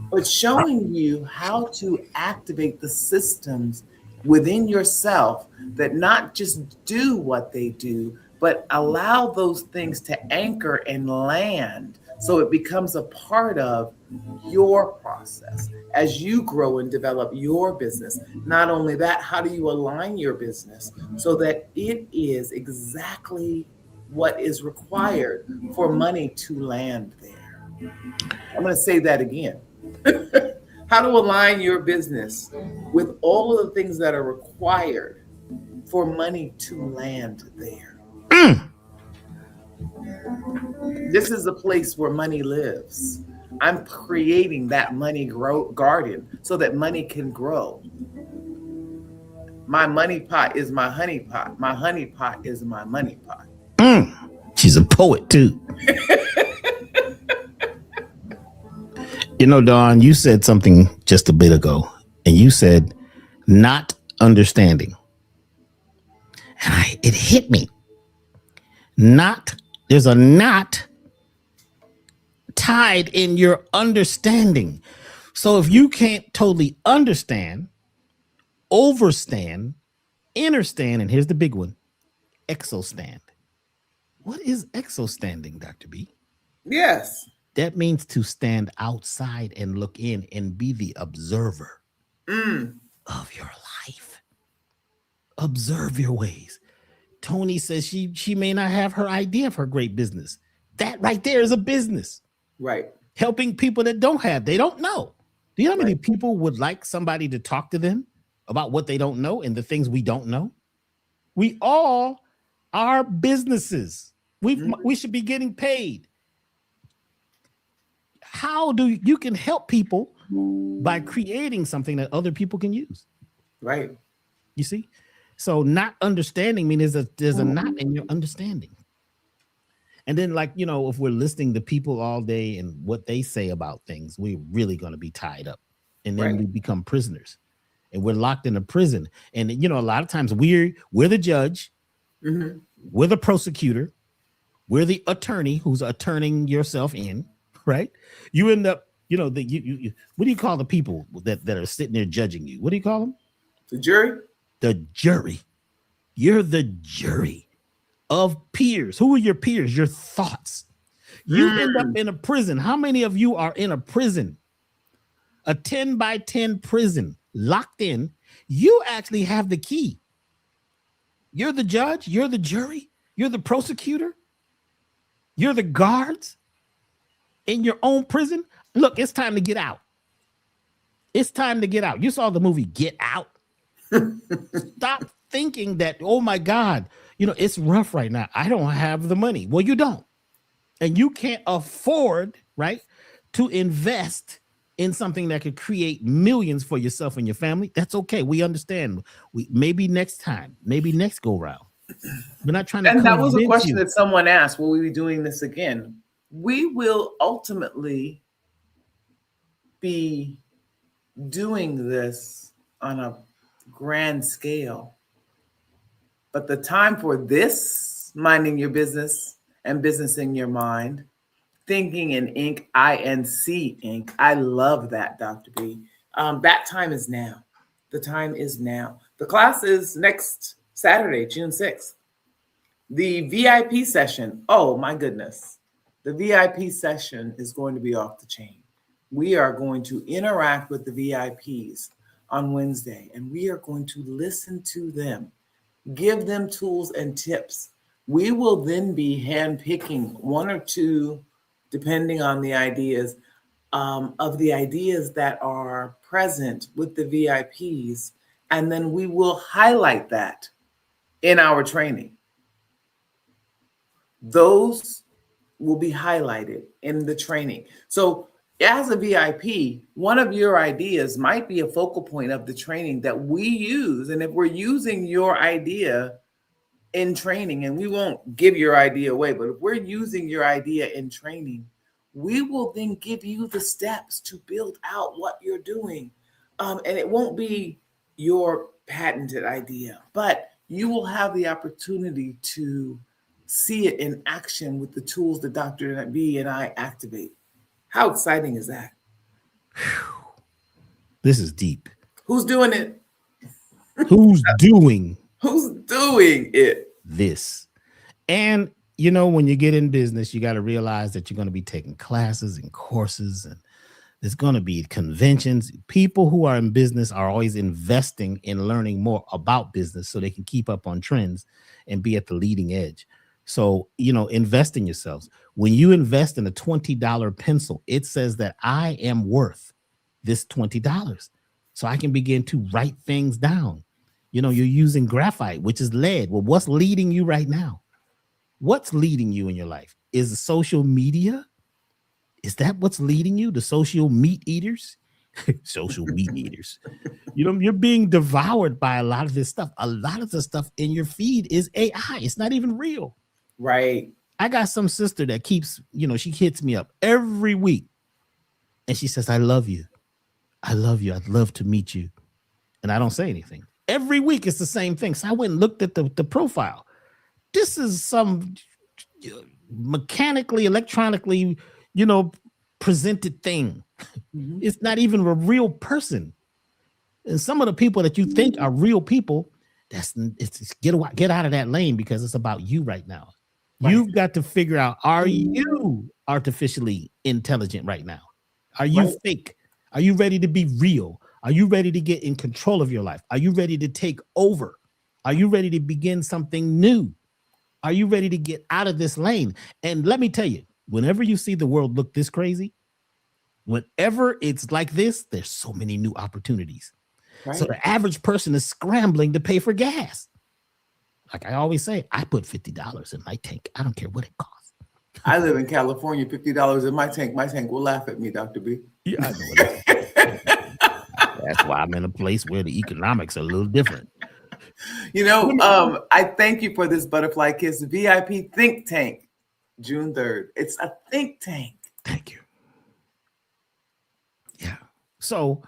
but showing you how to activate the systems within yourself that not just do what they do, but allow those things to anchor and land so it becomes a part of your process as you grow and develop your business. Not only that, how do you align your business so that it is exactly what is required for money to land there? I'm going to say that again. How to align your business with all of the things that are required for money to land there. This is a place where money lives. I'm creating that money garden so that money can grow. My money pot is my honey pot. My honey pot is my money pot. She's a poet too. You know, Dawn, you said something just a bit ago, and you said not understanding. And it hit me. Not, there's a not tied in your understanding. So if you can't totally understand, overstand, understand, and here's the big one, exostand. What is exostanding, Dr. B? Yes. That means to stand outside and look in and be the observer Mm. of your life. Observe your ways. Tony says she may not have her idea of her great business. That right there is a business. Right. Helping people that they don't know. Do you know how many Right. people would like somebody to talk to them about what they don't know and the things we don't know? We all are businesses. We should be getting paid. How do you can help people by creating something that other people can use? Right. You see? So not understanding means there's a not in your understanding. And then, like, you know, if we're listening to people all day and what they say about things, we're really going to be tied up. And then Right. we become prisoners and we're locked in a prison. And, you know, a lot of times we're the judge, Mm-hmm. we're the prosecutor, we're the attorney who's attorneying yourself in, right? You end up, you know, what do you call the people that are sitting there judging you? What do you call them? The jury. The jury. You're the jury of peers. Who are your peers? Your thoughts. You end up Mm. in a prison. How many of you are in a prison? A 10 by 10 prison, locked in. You actually have the key. You're the judge, you're the jury, you're the prosecutor, you're the guards in your own prison. Look, it's time to get out. It's time to get out. You saw the movie Get Out. Stop thinking that, oh my God, you know, it's rough right now. I don't have the money. Well, you don't. And you can't afford, right, to invest in something that could create millions for yourself and your family. That's okay. We understand. We maybe next time, maybe next go round. We're not trying to And that was a convince question you. that someone asked. Will we be doing this again? We will ultimately be doing this on a grand scale. But the time for this minding your business and business in your mind. Thinking in ink, INC ink. I love that, Dr. B. That time is now. The time is now. The class is next Saturday, June 6th. The VIP session, oh my goodness. The VIP session is going to be off the chain. We are going to interact with the VIPs on Wednesday, and we are going to listen to them, give them tools and tips. We will then be handpicking one or two, depending on the ideas, of the ideas that are present with the VIPs, and then we will highlight that in our training. Those will be highlighted in the training. So, as a VIP, one of your ideas might be a focal point of the training that we use. And if we're using your idea in training, and we won't give your idea away, but if we're using your idea in training, we will then give you the steps to build out what you're doing. And it won't be your patented idea, but you will have the opportunity to see it in action with the tools that Dr. B and I activate. How exciting is that? This is deep. Who's doing it? Who's doing Who's doing it? this? And you know, when you get in business, you got to realize that you're going to be taking classes and courses, and there's going to be conventions. People who are in business are always investing in learning more about business so they can keep up on trends and be at the leading edge. So, you know, invest in yourselves. When you invest in a $20 pencil, it says that I am worth this $20. So I can begin to write things down. You know, you're using graphite, which is lead. Well, what's leading you right now? What's leading you in your life? Is the social media? Is that what's leading you? The social meat eaters? Social meat eaters. You know, you're being devoured by a lot of this stuff. A lot of the stuff in your feed is AI. It's not even real. Right. I got some sister that keeps, you know, she hits me up every week and she says, I love you. I love you. I'd love to meet you. And I don't say anything. Every week it's the same thing. So I went and looked at the profile. This is some mechanically, electronically, you know, presented thing. Mm-hmm. It's not even a real person. And some of the people that you think are real people, it's get out of that lane, because it's about you right now. Right. You've got to figure out, are you artificially intelligent right now? Are you fake? Are you ready to be real? Are you ready to get in control of your life? Are you ready to take over? Are you ready to begin something new? Are you ready to get out of this lane? And let me tell you, whenever you see the world look this crazy, whenever it's like this, there's so many new opportunities. Right. So the average person is scrambling to pay for gas. Like I always say, I put $50 in my tank. I don't care what it costs. I live in California, $50 in my tank. My tank will laugh at me, Dr. B. Yeah, I know it. That's why I'm in a place where the economics are a little different. You know, I thank you for this Butterfly Kiss VIP Think Tank, June 3rd. It's a think tank. Thank you. Yeah. So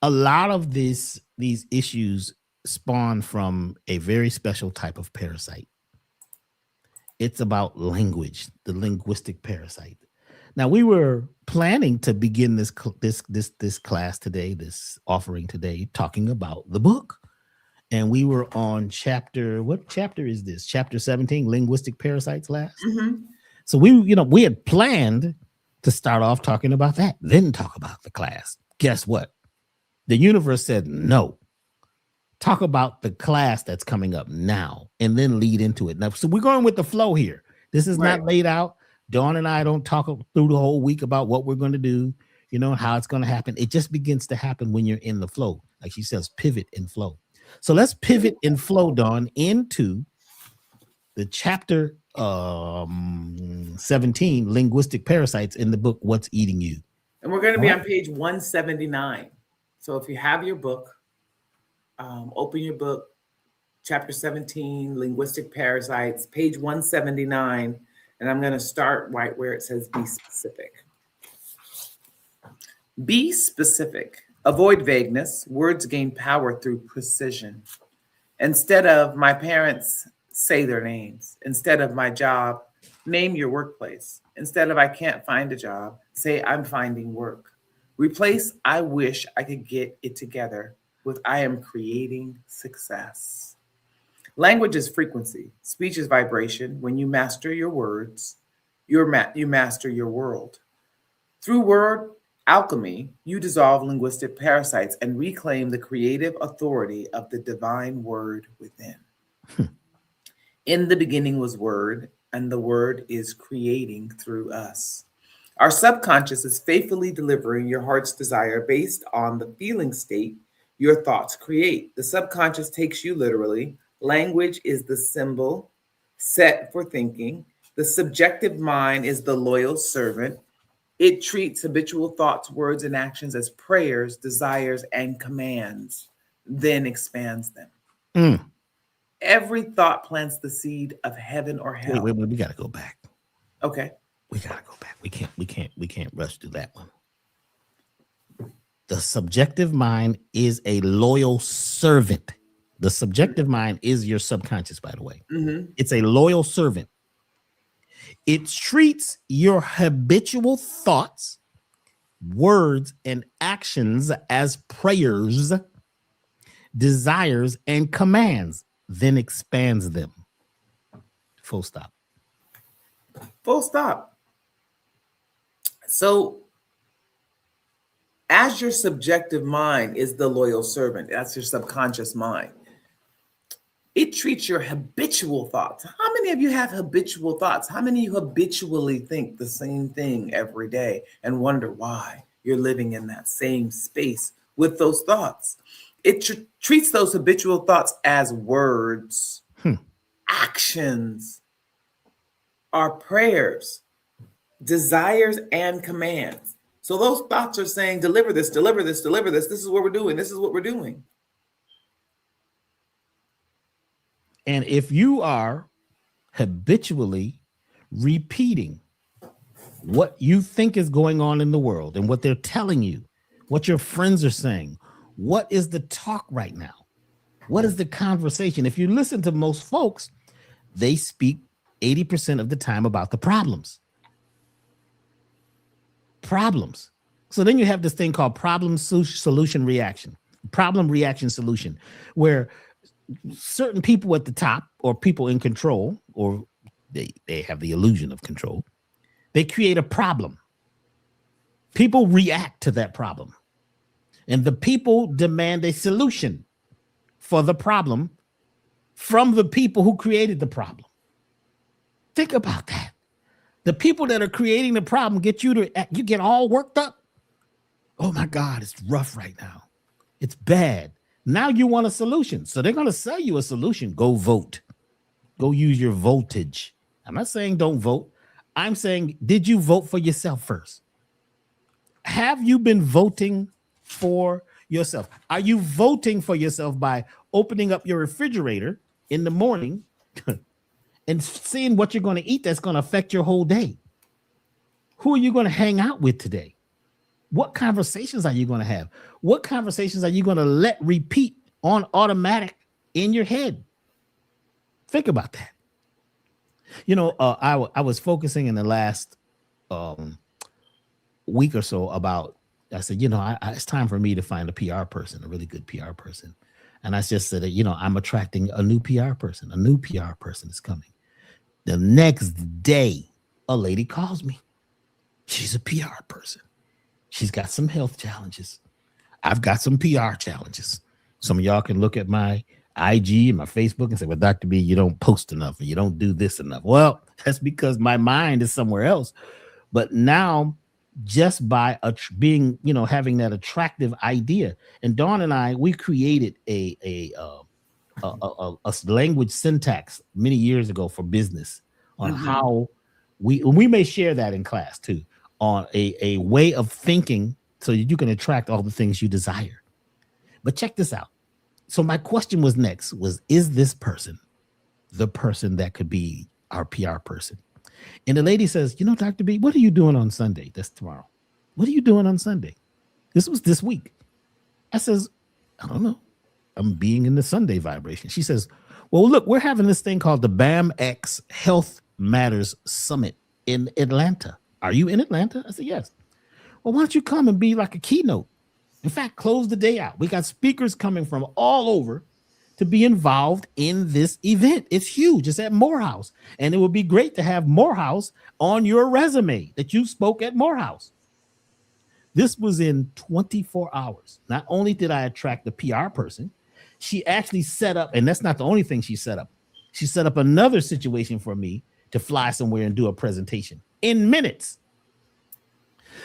a lot of these issues spawn from a very special type of parasite. It's about language, the linguistic parasite. Now, we were planning to begin this class today, this offering today, talking about the book. And we were on what chapter is this? Chapter 17, Linguistic Parasites last. Mm-hmm. So we had planned to start off talking about that, then talk about the class. Guess what? The universe said no. Talk about the class that's coming up now and then lead into it. Now, so we're going with the flow here. This is not laid out. Dawn and I don't talk through the whole week about what we're going to do, you know, how it's going to happen. It just begins to happen when you're in the flow. Like she says, pivot and flow. So let's pivot and flow, Dawn, into the chapter 17, Linguistic Parasites, in the book, What's Eating You? And we're going to be on page 179. So if you have your book, open your book, chapter 17, Linguistic Parasites, page 179. And I'm going to start right where it says be specific. Be specific. Avoid vagueness. Words gain power through precision. Instead of my parents say their names. Instead of my job, name your workplace. Instead of I can't find a job, say I'm finding work. Replace I wish I could get it together with I am creating success. Language is frequency, speech is vibration. When you master your words, you master your world. Through word alchemy, you dissolve linguistic parasites and reclaim the creative authority of the divine word within. In the beginning was Word, and the Word is creating through us. Our subconscious is faithfully delivering your heart's desire based on the feeling state your thoughts create. The subconscious takes you literally. Language is the symbol set for thinking. The subjective mind is the loyal servant. It treats habitual thoughts, words, and actions as prayers, desires, and commands, then expands them. Mm. Every thought plants the seed of heaven or hell. Wait, we gotta go back. Okay. We gotta go back. We can't rush through that one. The subjective mind is a loyal servant. The subjective mind is your subconscious, by the way. Mm-hmm. It's a loyal servant. It treats your habitual thoughts, words, and actions as prayers, desires, and commands, then expands them. Full stop. Full stop. So, as your subjective mind is the loyal servant, that's your subconscious mind. It treats your habitual thoughts. How many of you have habitual thoughts? How many of you habitually think the same thing every day and wonder why you're living in that same space with those thoughts? It treats those habitual thoughts as words, actions, are prayers, desires, and commands. So those thoughts are saying, deliver this, deliver this, deliver this. This is what we're doing. This is what we're doing. And if you are habitually repeating what you think is going on in the world and what they're telling you, what your friends are saying, what is the talk right now? What is the conversation? If you listen to most folks, they speak 80% of the time about the problems. Problems. So then you have this thing called problem solution reaction, problem reaction solution, where certain people at the top or people in control, or they have the illusion of control, they create a problem. People react to that problem. And the people demand a solution for the problem from the people who created the problem. Think about that. The people that are creating the problem get you get all worked up. Oh my God, it's rough right now. It's bad. Now you want a solution. So they're going to sell you a solution. Go vote. Go use your voltage. I'm not saying don't vote. I'm saying, did you vote for yourself first? Have you been voting for yourself? Are you voting for yourself by opening up your refrigerator in the morning and seeing what you're going to eat that's going to affect your whole day? Who are you going to hang out with today? What conversations are you going to have? What conversations are you going to let repeat on automatic in your head? Think about that. You know, I was focusing in the last week or so about, I said, you know, it's time for me to find a PR person, a really good PR person. And I just said that, you know, I'm attracting a new PR person. A new PR person is coming. The next day, a lady calls me. She's a PR person. She's got some health challenges. I've got some PR challenges. Some of y'all can look at my IG and my Facebook and say, well, Dr. B, you don't post enough and you don't do this enough. Well, that's because my mind is somewhere else. But now, just by being, you know, having that attractive idea, and Dawn and I, we created a language syntax many years ago for business on how we may share that in class too, on a way of thinking so that you can attract all the things you desire. But check this out. So my question was next was, is this person the person that could be our PR person? And the lady says, you know, Dr. B, what are you doing on Sunday? That's tomorrow. What are you doing on Sunday? This was this week. I says, I don't know. I'm being in the Sunday vibration. She says, Well, look, we're having this thing called the BAMX Health Matters Summit in Atlanta. Are you in Atlanta? I said, yes. Well, why don't you come and be like a keynote? In fact, close the day out. We got speakers coming from all over to be involved in this event. It's huge. It's at Morehouse. And it would be great to have Morehouse on your resume that you spoke at Morehouse. This was in 24 hours. Not only did I attract the PR person, she actually set up, and that's not the only thing she set up. She set up another situation for me to fly somewhere and do a presentation in minutes.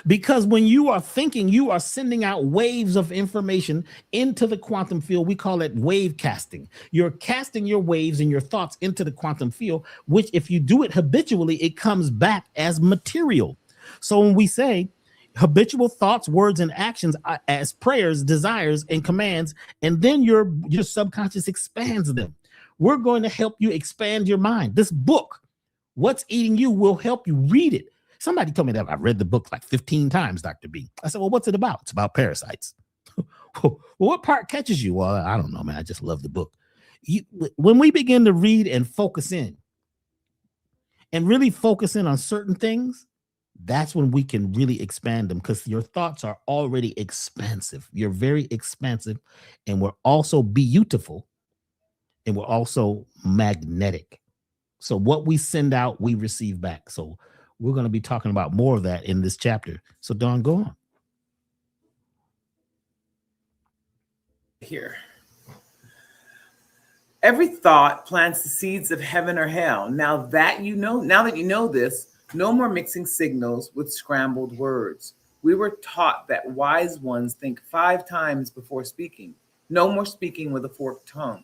Because when you are thinking, you are sending out waves of information into the quantum field. We call it wave casting. You're casting your waves and your thoughts into the quantum field, which if you do it habitually, it comes back as material. So when we say habitual thoughts, words, and actions as prayers, desires, and commands, and then your subconscious expands them. We're going to help you expand your mind. This book, What's Eating You, will help you read it. Somebody told me that I've read the book like 15 times, Dr. B. I said, well, what's it about? It's about parasites. Well, what part catches you? Well, I don't know, man. I just love the book. When we begin to read and focus in and really focus in on certain things, that's when we can really expand them, because your thoughts are already expansive. You're very expansive, and we're also beautiful, and we're also magnetic. So what we send out, we receive back. So we're going to be talking about more of that in this chapter. So Dawn, go on. Here. Every thought plants the seeds of heaven or hell. Now that you know this, no more mixing signals with scrambled words. We were taught that wise ones think 5 times before speaking. No more speaking with a forked tongue.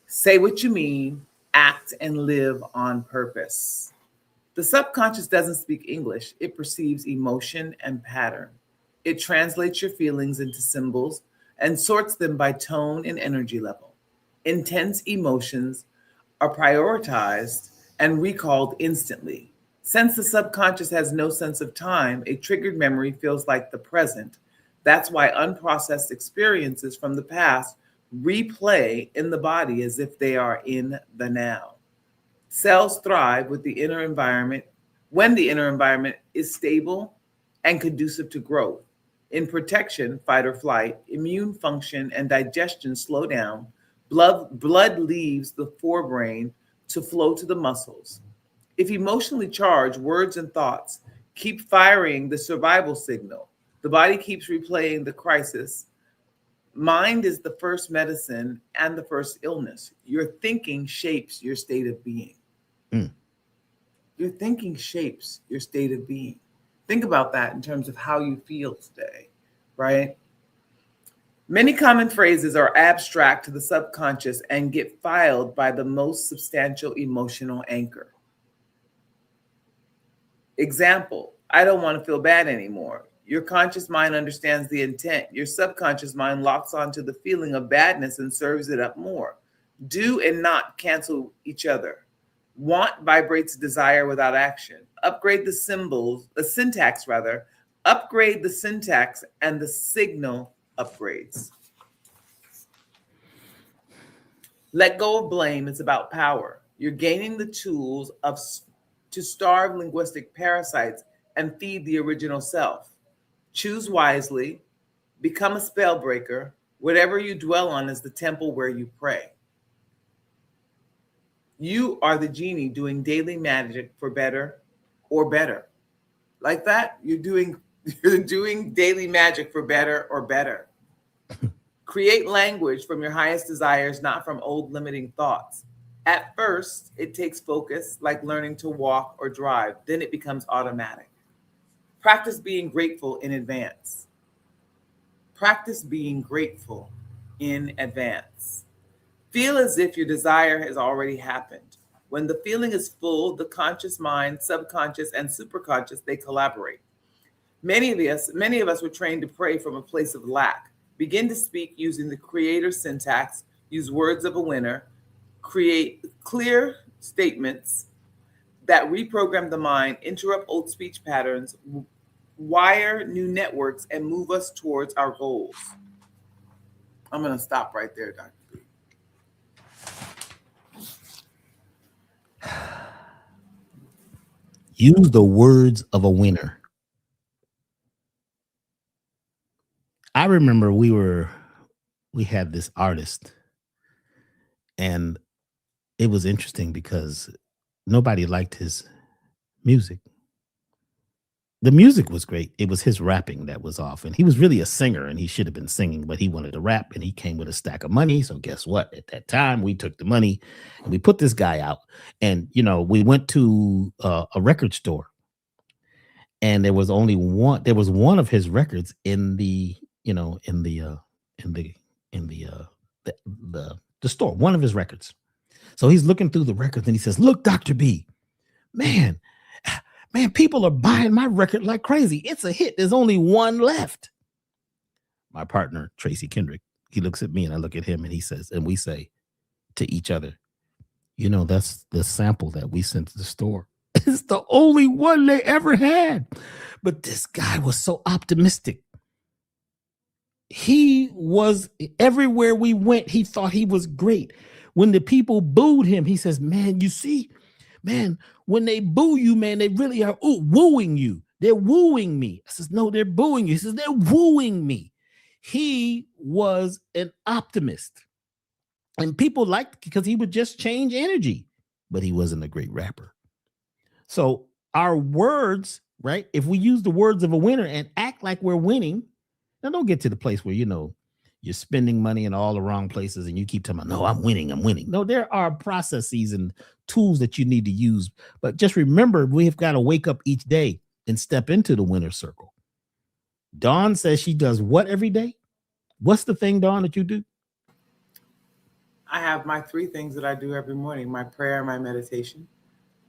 Say what you mean, act and live on purpose. The subconscious doesn't speak English. It perceives emotion and pattern. It translates your feelings into symbols and sorts them by tone and energy level. Intense emotions are prioritized and recalled instantly. Since the subconscious has no sense of time, a triggered memory feels like the present. That's why unprocessed experiences from the past replay in the body as if they are in the now. Cells thrive with the inner environment when the inner environment is stable and conducive to growth. In protection, fight or flight, immune function and digestion slow down. Blood leaves the forebrain to flow to the muscles. If emotionally charged, words and thoughts keep firing the survival signal. The body keeps replaying the crisis. Mind is the first medicine and the first illness. Your thinking shapes your state of being. Mm. Your thinking shapes your state of being. Think about that in terms of how you feel today, right? Many common phrases are abstract to the subconscious and get filed by the most substantial emotional anchor. Example, I don't want to feel bad anymore. Your conscious mind understands the intent. Your subconscious mind locks onto the feeling of badness and serves it up more. Do and not cancel each other. Want vibrates desire without action. Upgrade the syntax rather. Upgrade the syntax and the signal upgrades. Let go of blame. It's about power. You're gaining the tools to starve linguistic parasites and feed the original self. Choose wisely. Become a spell breaker. Whatever you dwell on is the temple where you pray. You are the genie doing daily magic for better or better. Like that, you're doing daily magic for better or better. Create language from your highest desires, not from old limiting thoughts. At first, it takes focus, like learning to walk or drive. Then it becomes automatic. Practice being grateful in advance. Practice being grateful in advance. Feel as if your desire has already happened. When the feeling is full, the conscious mind, subconscious, and superconscious, they collaborate. Many of us were trained to pray from a place of lack. Begin to speak using the creator syntax, use words of a winner, create clear statements that reprogram the mind, interrupt old speech patterns, wire new networks, and move us towards our goals. I'm going to stop right there, Dr. B. Use the words of a winner. I remember we had this artist, and it was interesting because nobody liked his music. The music was great. It was his rapping that was off. And he was really a singer and he should have been singing, but he wanted to rap and he came with a stack of money. So guess what? At that time, we took the money and we put this guy out. And we went to a record store, and there was one of his records in the, in the in the the store, one of his records. So he's looking through the records and he says, "Look, Dr. B, man, man, people are buying my record like crazy. It's a hit. There's only one left." My partner, Tracy Kendrick, he looks at me and I look at him and he says, and we say to each other, that's the sample that we sent to the store. It's the only one they ever had. But this guy was so optimistic. He was everywhere we went. He thought he was great. When the people booed him, he says, "Man, you see, man, when they boo you, man, they really are wooing you. They're wooing me." I says, "No, they're booing you." He says, "They're wooing me." He was an optimist. And people liked because he would just change energy, but he wasn't a great rapper. So our words, right? If we use the words of a winner and act like we're winning, now don't get to the place where you're spending money in all the wrong places and you keep telling me, "No, I'm winning, I'm winning." No, there are processes and tools that you need to use. But just remember, we've got to wake up each day and step into the winner circle. Dawn says she does what every day? What's the thing, Dawn, that you do? I have my three things that I do every morning: my prayer, my meditation.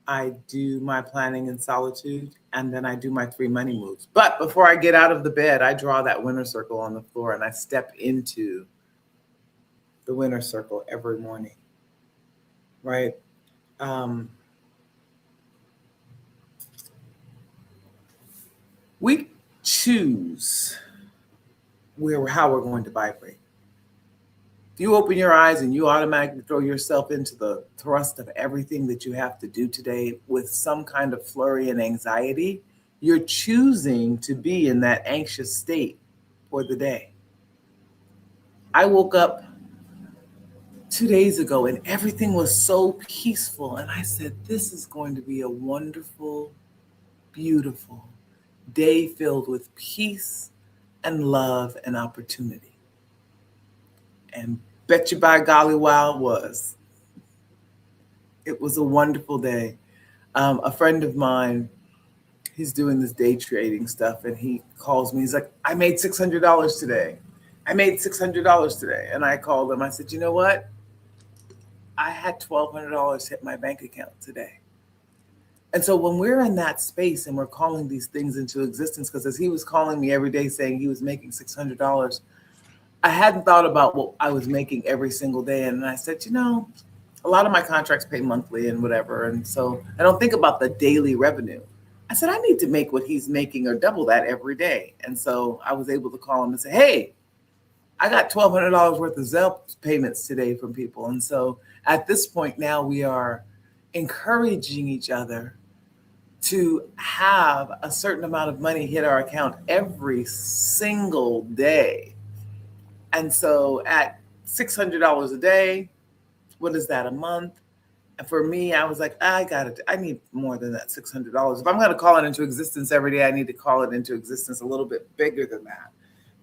I do my planning in solitude, and then I do my three money moves. But before I get out of the bed, I draw that winner circle on the floor and I step into the winner circle every morning, right? Um, we choose how we're going to vibrate. If you open your eyes and you automatically throw yourself into the thrust of everything that you have to do today with some kind of flurry and anxiety, you're choosing to be in that anxious state for the day. I woke up 2 days ago and everything was so peaceful. And I said, this is going to be a wonderful, beautiful day filled with peace and love and opportunity. And bet you by golly, wow, it was. It was a wonderful day. A friend of mine, he's doing this day trading stuff, and he calls me. He's like, "I made $600 today. I made $600 today." And I called him. I said, "You know what? I had $1,200 hit my bank account today." And so when we're in that space and we're calling these things into existence, because as he was calling me every day saying he was making $600, I hadn't thought about what I was making every single day. And I said, a lot of my contracts pay monthly and whatever. And so I don't think about the daily revenue. I said, I need to make what he's making or double that every day. And so I was able to call him and say, "Hey, I got $1,200 worth of Zelle payments today from people." And so at this point now we are encouraging each other to have a certain amount of money hit our account every single day. And so at $600 a day, what is that, a month? And for me, I was like, I need more than that $600. If I'm going to call it into existence every day, I need to call it into existence a little bit bigger than that.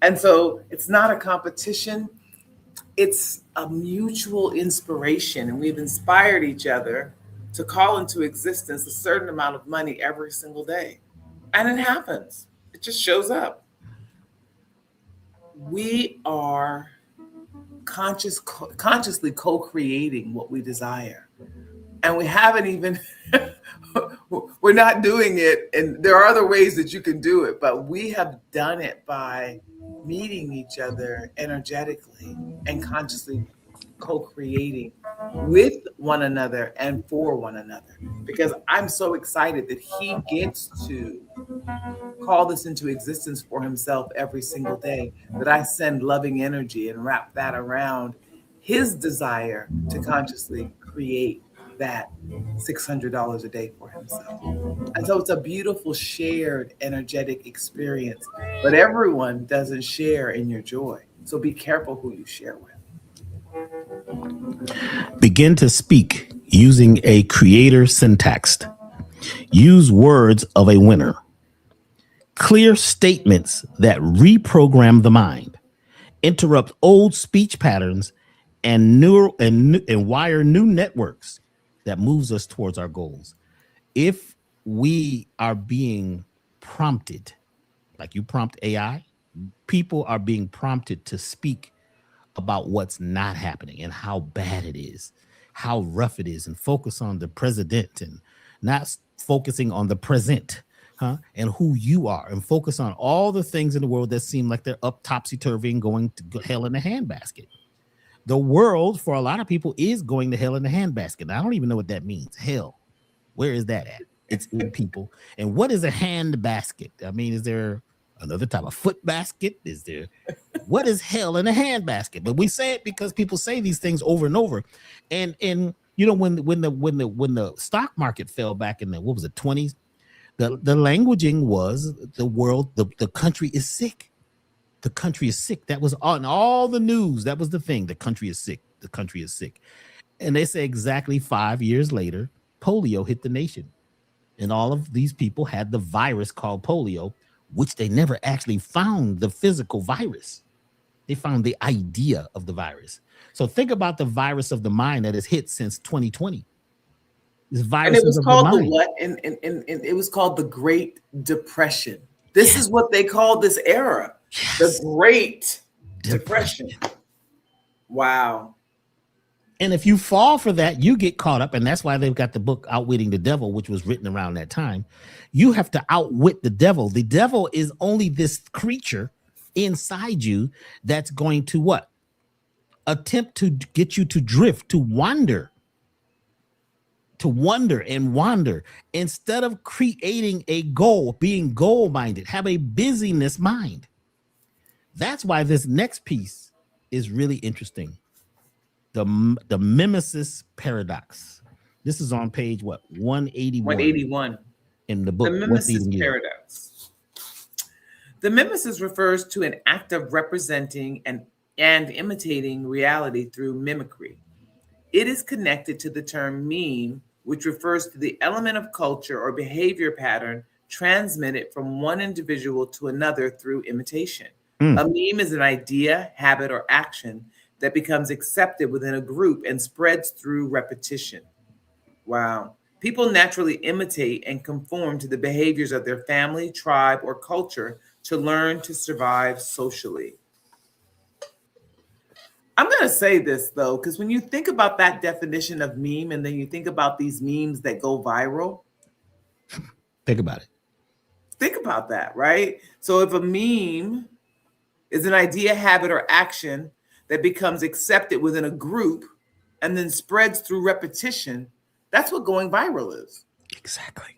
And so it's not a competition, it's a mutual inspiration. And we've inspired each other to call into existence a certain amount of money every single day. And it happens, it just shows up. We are consciously co-creating what we desire, and we haven't even we're not doing it, and there are other ways that you can do it, but we have done it by meeting each other energetically and consciously co-creating with one another and for one another, because I'm so excited that he gets to call this into existence for himself every single day, that I send loving energy and wrap that around his desire to consciously create that $600 a day for himself. And so it's a beautiful shared energetic experience, but everyone doesn't share in your joy. So be careful who you share with. Begin to speak using a creator syntax. Use words of a winner. Clear statements that reprogram the mind, interrupt old speech patterns, and wire new networks that moves us towards our goals. If we are being prompted, like you prompt AI, people are being prompted to speak about what's not happening and how bad it is, how rough it is, and focus on the president and not focusing on the present, and who you are, and focus on all the things in the world that seem like they're up topsy turvy and going to hell in a handbasket. The world, for a lot of people, is going to hell in a handbasket. I don't even know what that means. Hell, where is that at? It's in people. And what is a hand basket? I mean, is there another type of foot basket? Is there what is hell in a hand basket? But we say it because people say these things over and over. And you know, when the stock market fell back in the what was it, 20s, the languaging was the world, the country is sick. The country is sick. That was on all the news. That was the thing. The country is sick. The country is sick. And they say exactly 5 years later, polio hit the nation. And all of these people had the virus called polio, which they never actually found the physical virus. They found the idea of the virus. So think about the virus of the mind that has hit since 2020. These And it viruses was of the called the mind. what? And it was called the Great Depression. This Yes. is what they call this era, the Yes. Great Depression. Depression. Wow. And if you fall for that, you get caught up. And that's why they've got the book Outwitting the Devil, which was written around that time. You have to outwit the devil. The devil is only this creature inside you that's going to what? Attempt to get you to drift, to wonder and wander instead of creating a goal, being goal minded, have a busyness mind. That's why this next piece is really interesting. The mimesis paradox. This is on page what, 181 181. in the The book What's mimesis Eating You. paradox. The mimesis refers to an act of representing and imitating reality through mimicry. It is connected to the term meme, which refers to the element of culture or behavior pattern transmitted from one individual to another through imitation. A meme is an idea, habit, or action that becomes accepted within a group and spreads through repetition. Wow. People naturally imitate and conform to the behaviors of their family, tribe, or culture to learn to survive socially. I'm going to say this though, because when you think about that definition of meme and then you think about these memes that go viral, Think about it. think about that, right? So if a meme is an idea, habit, or action that becomes accepted within a group and then spreads through repetition, that's what going viral is. Exactly.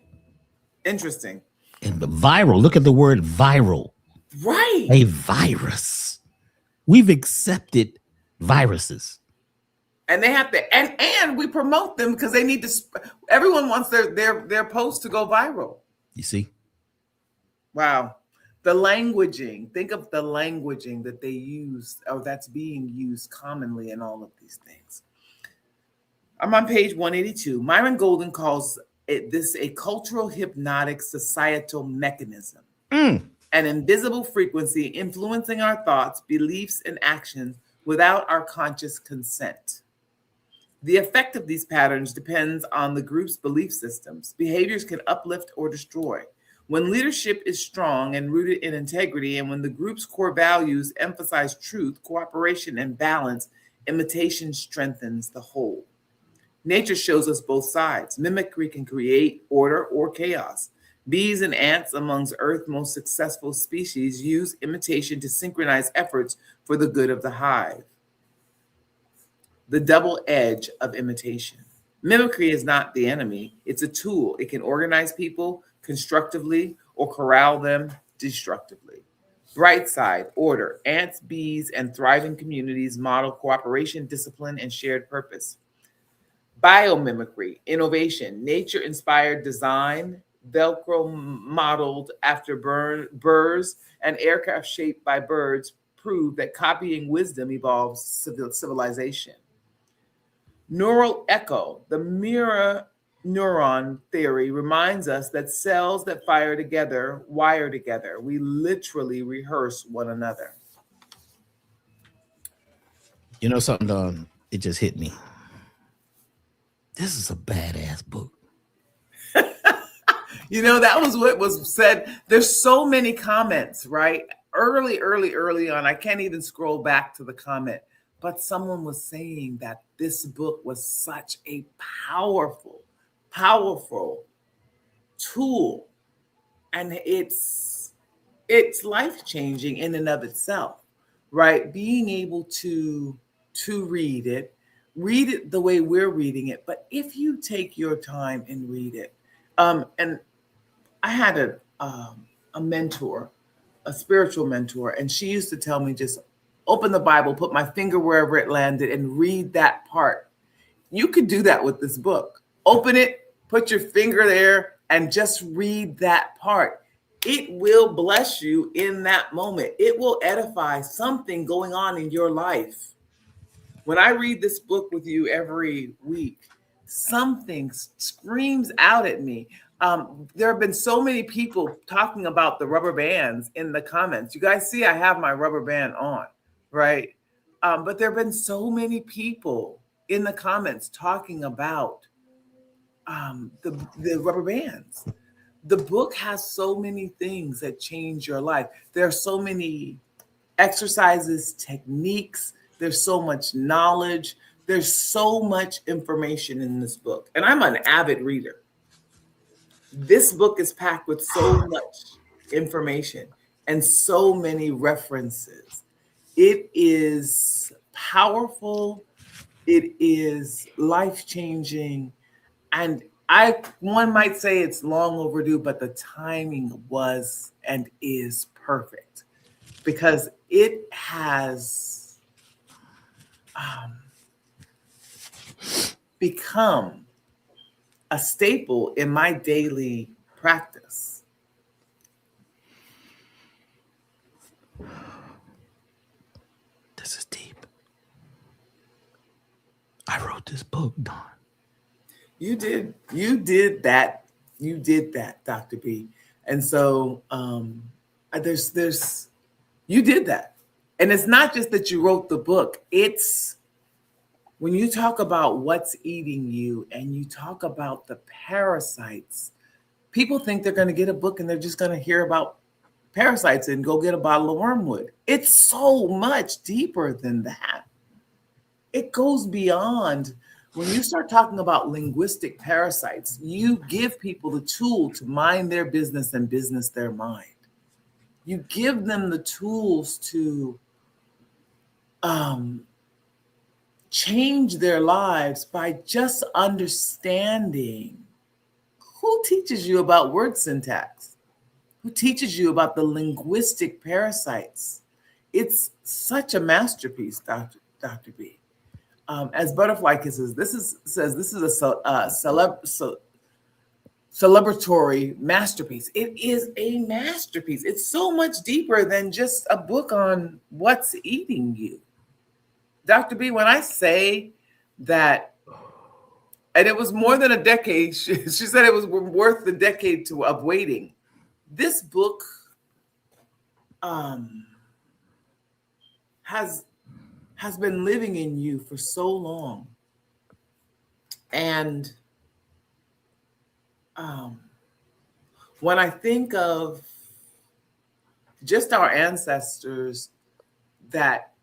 Interesting. And the viral, look at the word viral, Right. a virus. We've accepted viruses. And they have to, and we promote them because they need to. Everyone wants their posts to go viral. You see? Wow. The languaging. Think of the languaging that they use, or that's being used commonly in all of these things. I'm on page 182. Myron Golden calls this a cultural hypnotic societal mechanism, an invisible frequency influencing our thoughts, beliefs, and actions without our conscious consent. The effect of these patterns depends on the group's belief systems. Behaviors can uplift or destroy. When leadership is strong and rooted in integrity, and when the group's core values emphasize truth, cooperation, and balance, imitation strengthens the whole. Nature shows us both sides. Mimicry can create order or chaos. Bees and ants, amongst Earth's most successful species, use imitation to synchronize efforts for the good of the hive. The double edge of imitation. Mimicry is not the enemy, it's a tool. It can organize people constructively or corral them destructively. Bright side, order. Ants, bees, and thriving communities model cooperation, discipline, and shared purpose. biomimicry, innovation, nature-inspired design, Velcro modeled after burrs, and aircraft shaped by birds prove that copying wisdom evolves civilization. Neural echo, the mirror neuron theory, reminds us that cells that fire together wire together. We literally rehearse one another. You know something, Don? It just hit me. This is a badass book. You know, that was what was said. There's so many comments, right? Early on. I can't even scroll back to the comment, but someone was saying that this book was such a powerful tool. And it's life-changing in and of itself, right? Being able to read it the way we're reading it. But if you take your time and read it, and I had a mentor, a spiritual mentor, and she used to tell me, just open the Bible, put my finger wherever it landed, and read that part. You could do that with this book. Open it, put your finger there, and just read that part. It will bless you in that moment. It will edify something going on in your life. When I read this book with you every week, something screams out at me. There have been so many people talking about the rubber bands in the comments. You guys see I have my rubber band on, right? But there have been so many people in the comments talking about the rubber bands. The book has so many things that change your life. There are so many exercises, techniques. There's so much knowledge. There's so much information in this book. And I'm an avid reader. This book is packed with so much information and so many references. It is powerful. It is life-changing. And one might say it's long overdue, but the timing was and is perfect because it has become a staple in my daily practice. This is deep. I wrote this book, Don. You did that. You did that, Dr. B. And so there's you did that. And it's not just that you wrote the book. It's when you talk about what's eating you and you talk about the parasites, people think they're going to get a book and they're just going to hear about parasites and go get a bottle of wormwood. It's so much deeper than that. It goes beyond. When you start talking about linguistic parasites, you give people the tool to mind their business and business their mind. You give them the tools to change their lives by just understanding. Who teaches you about word syntax? Who teaches you about the linguistic parasites? It's such a masterpiece, Dr. B. As Butterfly Kisses, this is a celebratory masterpiece. It is a masterpiece. It's so much deeper than just a book on what's eating you. Dr. B, when I say that, and it was more than a decade, she said it was worth the decade of waiting. This book has been living in you for so long. And when I think of just our ancestors that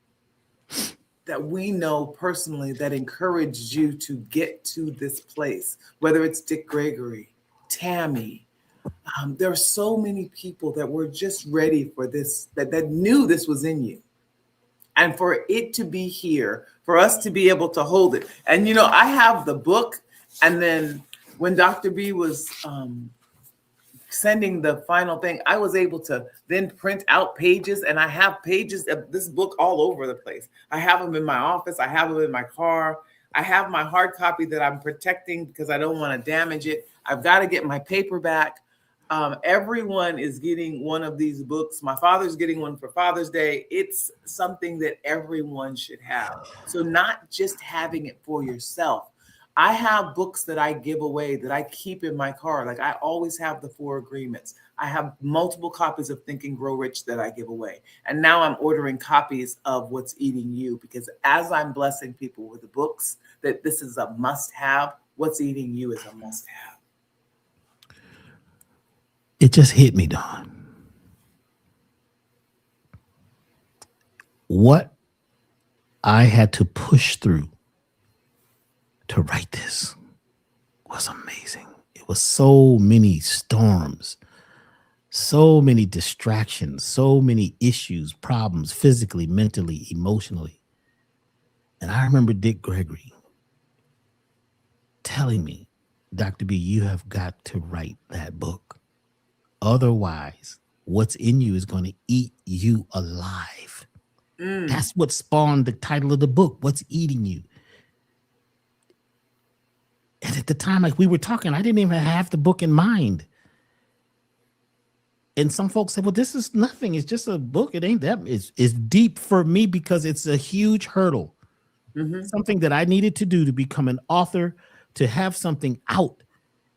we know personally that encouraged you to get to this place, whether it's Dick Gregory, Tammy, there are so many people that were just ready for this, that knew this was in you. And for it to be here, for us to be able to hold it. And, you know, I have the book. And then when Dr. B was sending the final thing, I was able to then print out pages. And I have pages of this book all over the place. I have them in my office. I have them in my car. I have my hard copy that I'm protecting because I don't want to damage it. I've got to get my paperback. Everyone is getting one of these books. My father's getting one for Father's Day. It's something that everyone should have. So, not just having it for yourself. I have books that I give away that I keep in my car. Like I always have the Four Agreements. I have multiple copies of Think and Grow Rich that I give away. And now I'm ordering copies of What's Eating You because as I'm blessing people with the books, that this is a must have, What's Eating You is a must have. It just hit me, Don. What I had to push through to write this was amazing. It was so many storms, so many distractions, so many issues, problems, physically, mentally, emotionally. And I remember Dick Gregory telling me, Dr. B, you have got to write that book. Otherwise, what's in you is going to eat you alive. That's what spawned the title of the book, What's Eating You. And at the time, like we were talking, I didn't even have the book in mind. And some folks said, well, this is nothing. It's just a book. It ain't that. It's deep for me because it's a huge hurdle. Something that I needed to do to become an author, to have something out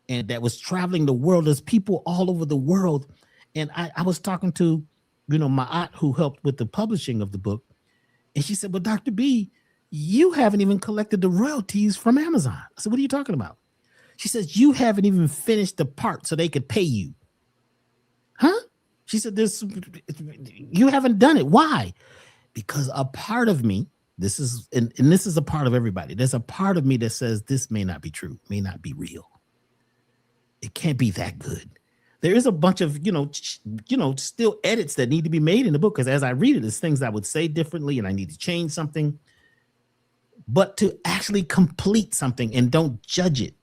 and that was traveling the world. There's people all over the world. And I was talking to, my aunt who helped with the publishing of the book. And she said, well, Dr. B, you haven't even collected the royalties from Amazon. I said, what are you talking about? She says, you haven't even finished the part so they could pay you. Huh? She said, you haven't done it. Why? Because a part of me, this is a part of everybody. There's a part of me that says this may not be true, may not be real. It can't be that good. There is a bunch of, still edits that need to be made in the book. Because as I read it, there's things I would say differently and I need to change something. But to actually complete something and don't judge it.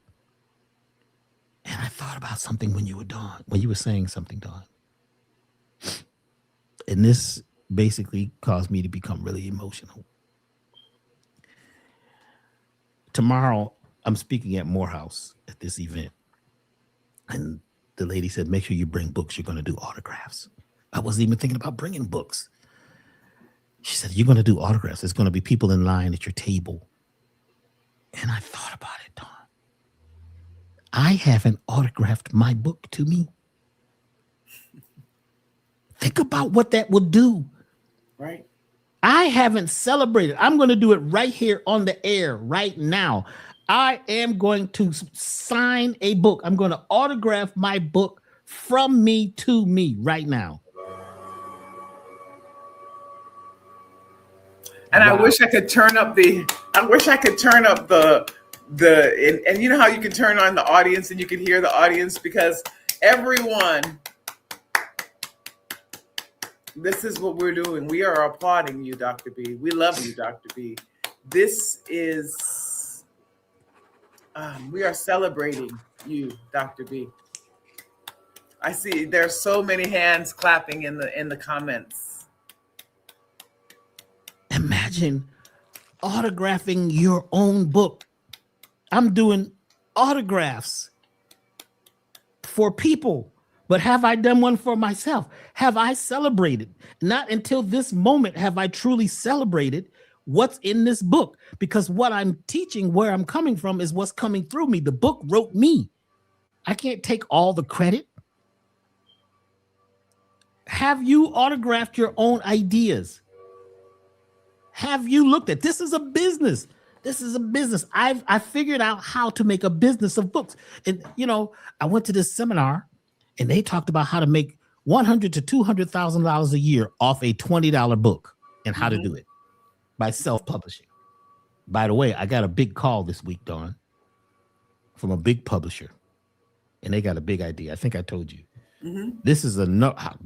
And I thought about something when you were saying something, Dawn. And this basically caused me to become really emotional. Tomorrow, I'm speaking at Morehouse at this event. And the lady said, make sure you bring books. You're going to do autographs. I wasn't even thinking about bringing books. She said, you're going to do autographs. There's going to be people in line at your table. And I thought about it, Dawn. I haven't autographed my book to me. Think about what that would do. Right. I haven't celebrated. I'm going to do it right here on the air right now. I am going to sign a book. I'm going to autograph my book from me to me right now. And wow. I wish I could turn up the and you know how you can turn on the audience and you can hear the audience because everyone, this is what we're doing. We are applauding you, Dr. B. We love you, Dr. B. This is, we are celebrating you, Dr. B. I see there's so many hands clapping in the comments. Imagine autographing your own book. I'm doing autographs for people, but have I done one for myself? Have I celebrated? Not until this moment have I truly celebrated what's in this book, because what I'm teaching, where I'm coming from, is what's coming through me. The book wrote me. I can't take all the credit. Have you autographed your own ideas? Have you looked at this? Is a business. This is a business. I figured out how to make a business of books. And I went to this seminar and they talked about how to make $100,000 to $200,000 a year off a $20 book and how to do it by self-publishing. By the way, I got a big call this week, Dawn, from a big publisher, and they got a big idea. I think I told you. This is a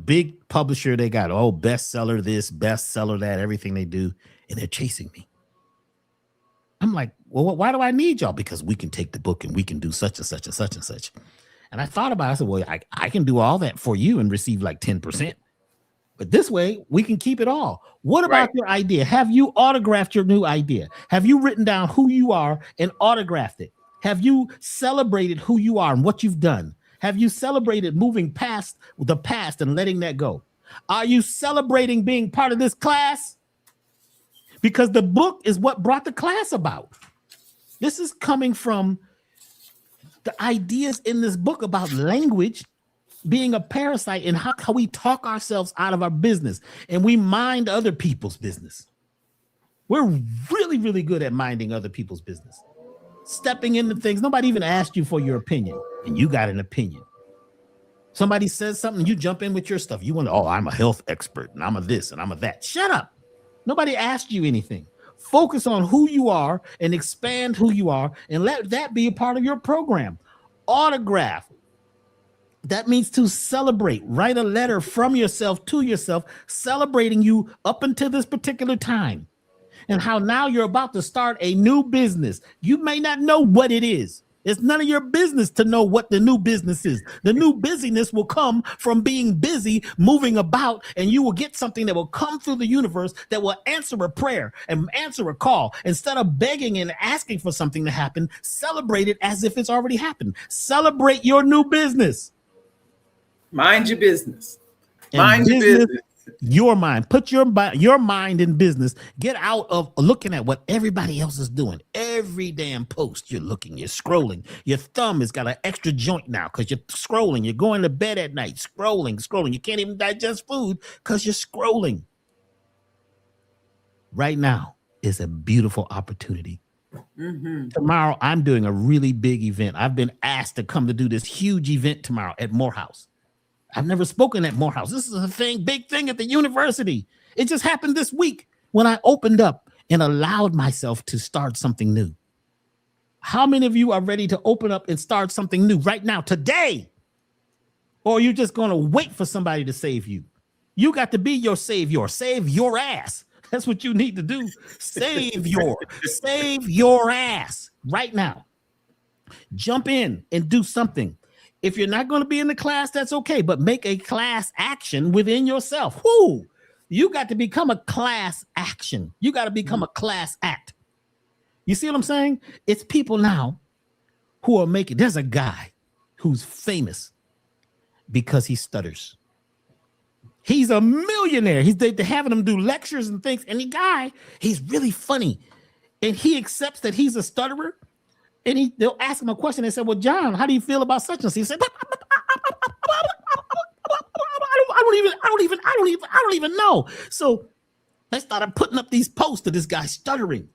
big publisher. They got bestseller this, bestseller that, everything they do, and they're chasing me. I'm like, well, why do I need y'all? Because we can take the book and we can do such and such and such and such. And I thought about it. I said, well, I can do all that for you and receive like 10%. But this way, we can keep it all. What Right. about your idea? Have you autographed your new idea? Have you written down who you are and autographed it? Have you celebrated who you are and what you've done? Have you celebrated moving past the past and letting that go? Are you celebrating being part of this class? Because the book is what brought the class about. This is coming from the ideas in this book about language being a parasite and how we talk ourselves out of our business and we mind other people's business. We're really, really good at minding other people's business, stepping into things. Nobody even asked you for your opinion, and you got an opinion. Somebody says something, you jump in with your stuff. You want to, oh, I'm a health expert and I'm a this and I'm a that. Shut up. Nobody asked you anything. Focus on who you are and expand who you are and let that be a part of your program. Autograph. That means to celebrate. Write a letter from yourself to yourself, celebrating you up until this particular time and how now you're about to start a new business. You may not know what it is. It's none of your business to know what the new business is. The new busyness will come from being busy, moving about, and you will get something that will come through the universe that will answer a prayer and answer a call. Instead of begging and asking for something to happen, celebrate it as if it's already happened. Celebrate your new business. Mind your business. And Mind your business, business. your mind. Put your mind in business. Get out of looking at what everybody else is doing. Every damn post you're looking, you're scrolling. Your thumb has got an extra joint now because you're scrolling. You're going to bed at night, scrolling. You can't even digest food because you're scrolling. Right now is a beautiful opportunity. Mm-hmm. Tomorrow, I'm doing a really big event. I've been asked to come to do this huge event tomorrow at Morehouse. I've never spoken at Morehouse. This is a big thing at the university. It just happened this week when I opened up and allowed myself to start something new. How many of you are ready to open up and start something new right now, today? Or are you just going to wait for somebody to save you? You got to be your savior. Save your ass. That's what you need to do. Save your ass right now. Jump in and do something. If you're not going to be in the class, that's okay, but make a class action within yourself. Whoo! You got to become a class action. You got to become a class act. You see what I'm saying? It's people now who are making, there's a guy who's famous because he stutters. He's a millionaire. They're having him do lectures and things. And the guy, he's really funny. And he accepts that he's a stutterer. And they'll ask him a question. They said, well, John, how do you feel about such and such? He said, I don't even know. So they started putting up these posts of this guy stuttering.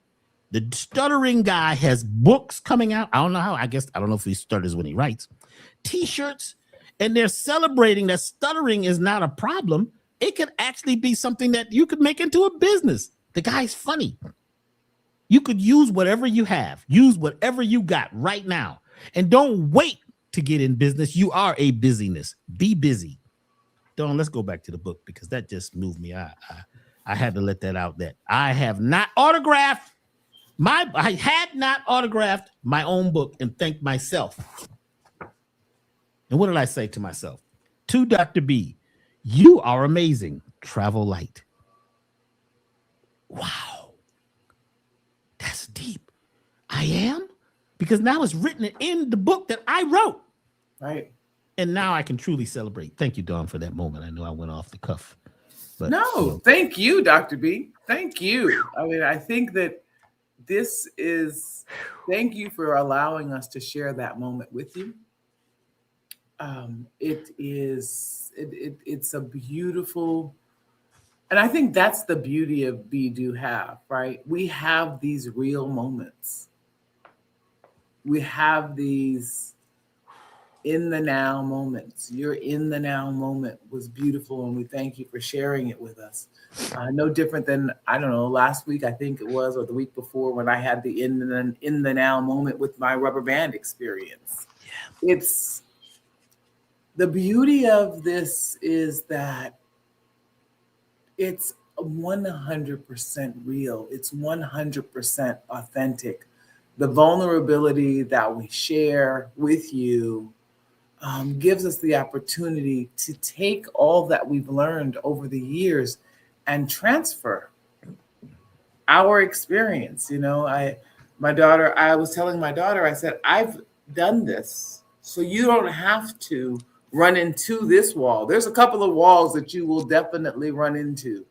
The stuttering guy has books coming out. I don't know how. I don't know if he stutters when he writes. T-shirts. And they're celebrating that stuttering is not a problem. It could actually be something that you could make into a business. The guy's funny. You could use whatever you have. Use whatever you got right now. And don't wait to get in business. You are a busyness. Be busy. Dawn, let's go back to the book because that just moved me. I had to let that out. That I have not autographed I had not autographed my own book and thanked myself. And what did I say to myself? To Dr. B, you are amazing. Travel light. Wow. That's deep. I am? Because now it's written in the book that I wrote. Right. And now I can truly celebrate. Thank you, Dawn, for that moment. I know I went off the cuff. But no, thank you, Dr. B. Thank you. I mean, I think that thank you for allowing us to share that moment with you. It's a beautiful, and I think that's the beauty of Be Do Have, right? We have these real moments. We have these in the now moments. Your in the now moment was beautiful, and we thank you for sharing it with us. No different than, I don't know, last week I think it was, or the week before, when I had the in the now moment with my rubber band experience. Yeah. It's the beauty of this is that it's 100% real. It's 100% authentic. The vulnerability that we share with you gives us the opportunity to take all that we've learned over the years and transfer our experience. My daughter, I was telling my daughter, I said, I've done this, so you don't have to run into this wall. There's a couple of walls that you will definitely run into,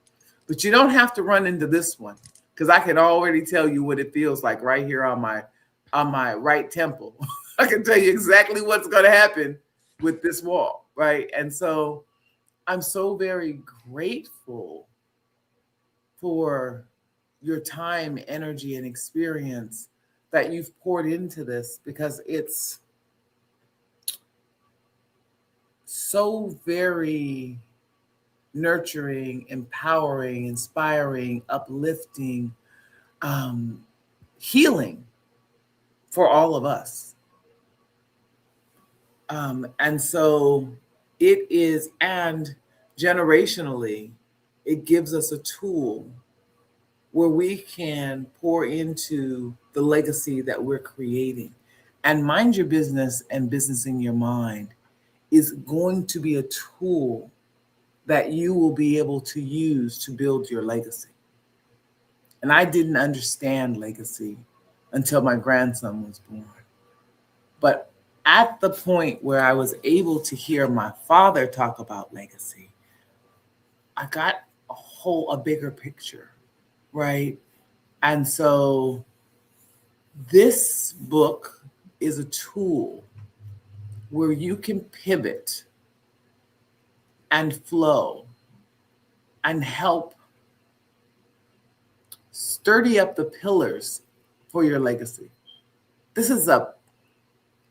but you don't have to run into this one, because I can already tell you what it feels like right here on my right temple. I can tell you exactly what's going to happen with this wall, right? And so I'm so very grateful for your time, energy, and experience that you've poured into this, because it's so very nurturing, empowering, inspiring, uplifting, um, healing for all of us. And so it is, and generationally, it gives us a tool where we can pour into the legacy that we're creating. And mind your business and business in your mind is going to be a tool that you will be able to use to build your legacy. And I didn't understand legacy until my grandson was born. But at the point where I was able to hear my father talk about legacy, I got a bigger picture, right? And so this book is a tool where you can pivot and flow and help sturdy up the pillars for your legacy. This is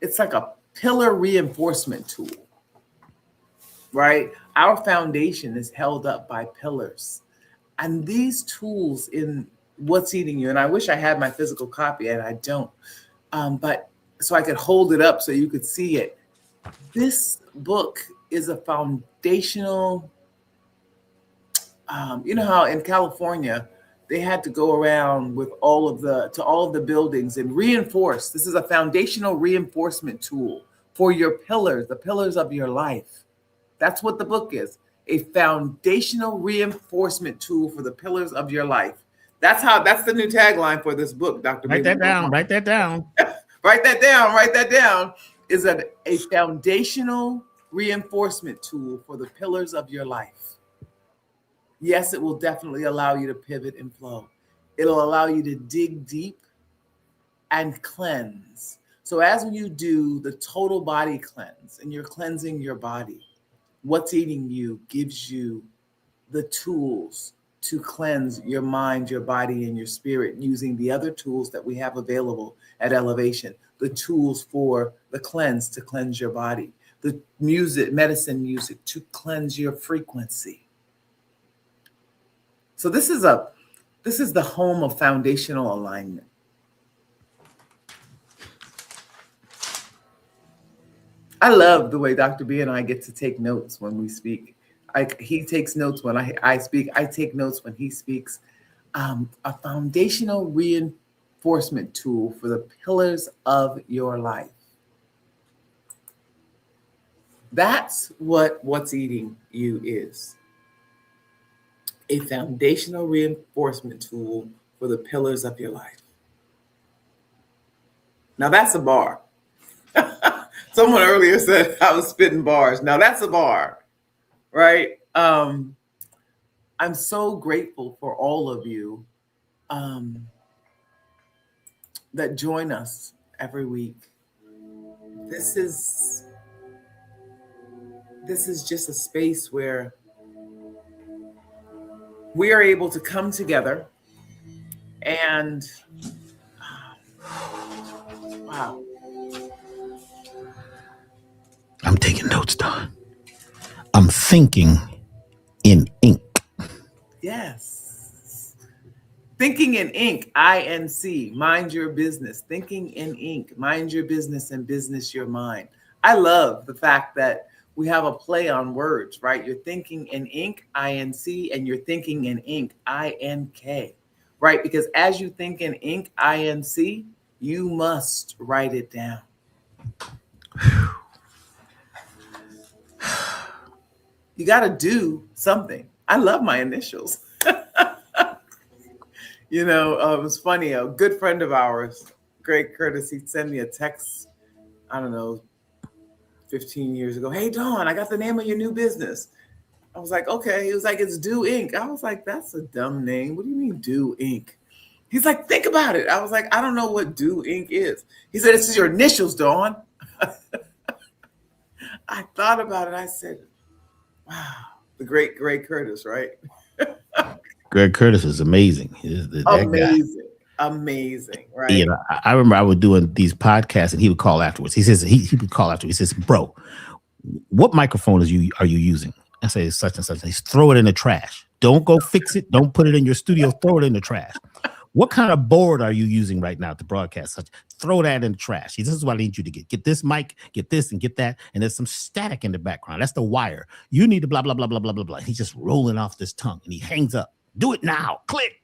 it's like a pillar reinforcement tool, right? Our foundation is held up by pillars. And these tools in What's Eating You, and I wish I had my physical copy and I don't, but so I could hold it up so you could see it. This book is a foundational, you know how in California, they had to go around with to all of the buildings and reinforce. This is a foundational reinforcement tool for your pillars, the pillars of your life. That's what the book is. A foundational reinforcement tool for the pillars of your life. That's the new tagline for this book, Dr. Write Baby. that down. Write that down. Write that down. Write that down. Is a foundational reinforcement tool for the pillars of your life. Yes, it will definitely allow you to pivot and flow. It'll allow you to dig deep and cleanse. So as you do the total body cleanse and you're cleansing your body, What's Eating You gives you the tools to cleanse your mind, your body, and your spirit using the other tools that we have available at Elevation. The tools for the cleanse to cleanse your body, the music, medicine music to cleanse your frequency. So this is the home of foundational alignment. I love the way Dr. B and I get to take notes when we speak. He takes notes when I speak. I take notes when he speaks. A foundational reinforcement tool for the pillars of your life. That's what What's Eating You is. A foundational reinforcement tool for the pillars of your life. Now that's a bar. Someone earlier said I was spitting bars. Now that's a bar, right? I'm so grateful for all of you um, that join us every week. This is just a space where we are able to come together and wow. I'm taking notes, Don. I'm thinking in ink. Yes. Thinking in ink, INC, mind your business. Thinking in ink, mind your business and business your mind. I love the fact that we have a play on words, right? You're thinking in ink, INC, and you're thinking in ink, INK, right? Because as you think in ink, INC, you must write it down. You got to do something. I love my initials. It was funny. A good friend of ours, Greg Curtis, he'd send me a text, I don't know, 15 years ago. Hey, Dawn, I got the name of your new business. I was like, okay. He was like, it's Do Inc. I was like, that's a dumb name. What do you mean Do Inc.? He's like, think about it. I was like, I don't know what Do Inc. is. He said, this is your initials, Dawn. I thought about it. I said, wow, the great Greg Curtis, right? Greg Curtis is amazing. That guy. Amazing. Amazing, You right? know, I remember I was doing these podcasts, and he would call afterwards. He says he would call afterwards. He says, "Bro, what microphone are you using?" I say, "Such and such." He says, "Throw it in the trash. Don't go fix it. Don't put it in your studio. Throw it in the trash." What kind of board are you using right now to broadcast? Such, throw that in the trash. This is what I need you to get. Get this mic, get this, and get that. And there's some static in the background. That's the wire. You need to blah blah blah blah blah blah blah. He's just rolling off this tongue, and he hangs up. Do it now. Click.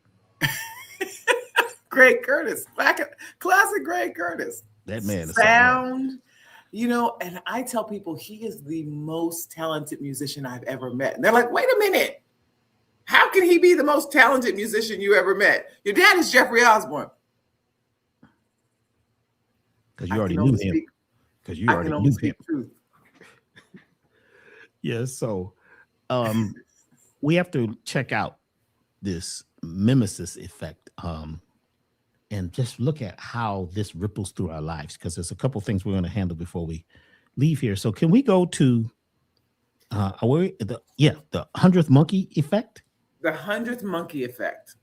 Greg Curtis, classic Greg Curtis. That man is sound. And I tell people he is the most talented musician I've ever met. And they're like, wait a minute. How can he be the most talented musician you ever met? Your dad is Jeffrey Osborne. Because you already knew him. Because you already knew him. Truth. Yeah, so we have to check out this mimesis effect and just look at how this ripples through our lives, because there's a couple things we're going to handle before we leave here. So can we go to the 100th monkey effect? The 100th monkey effect.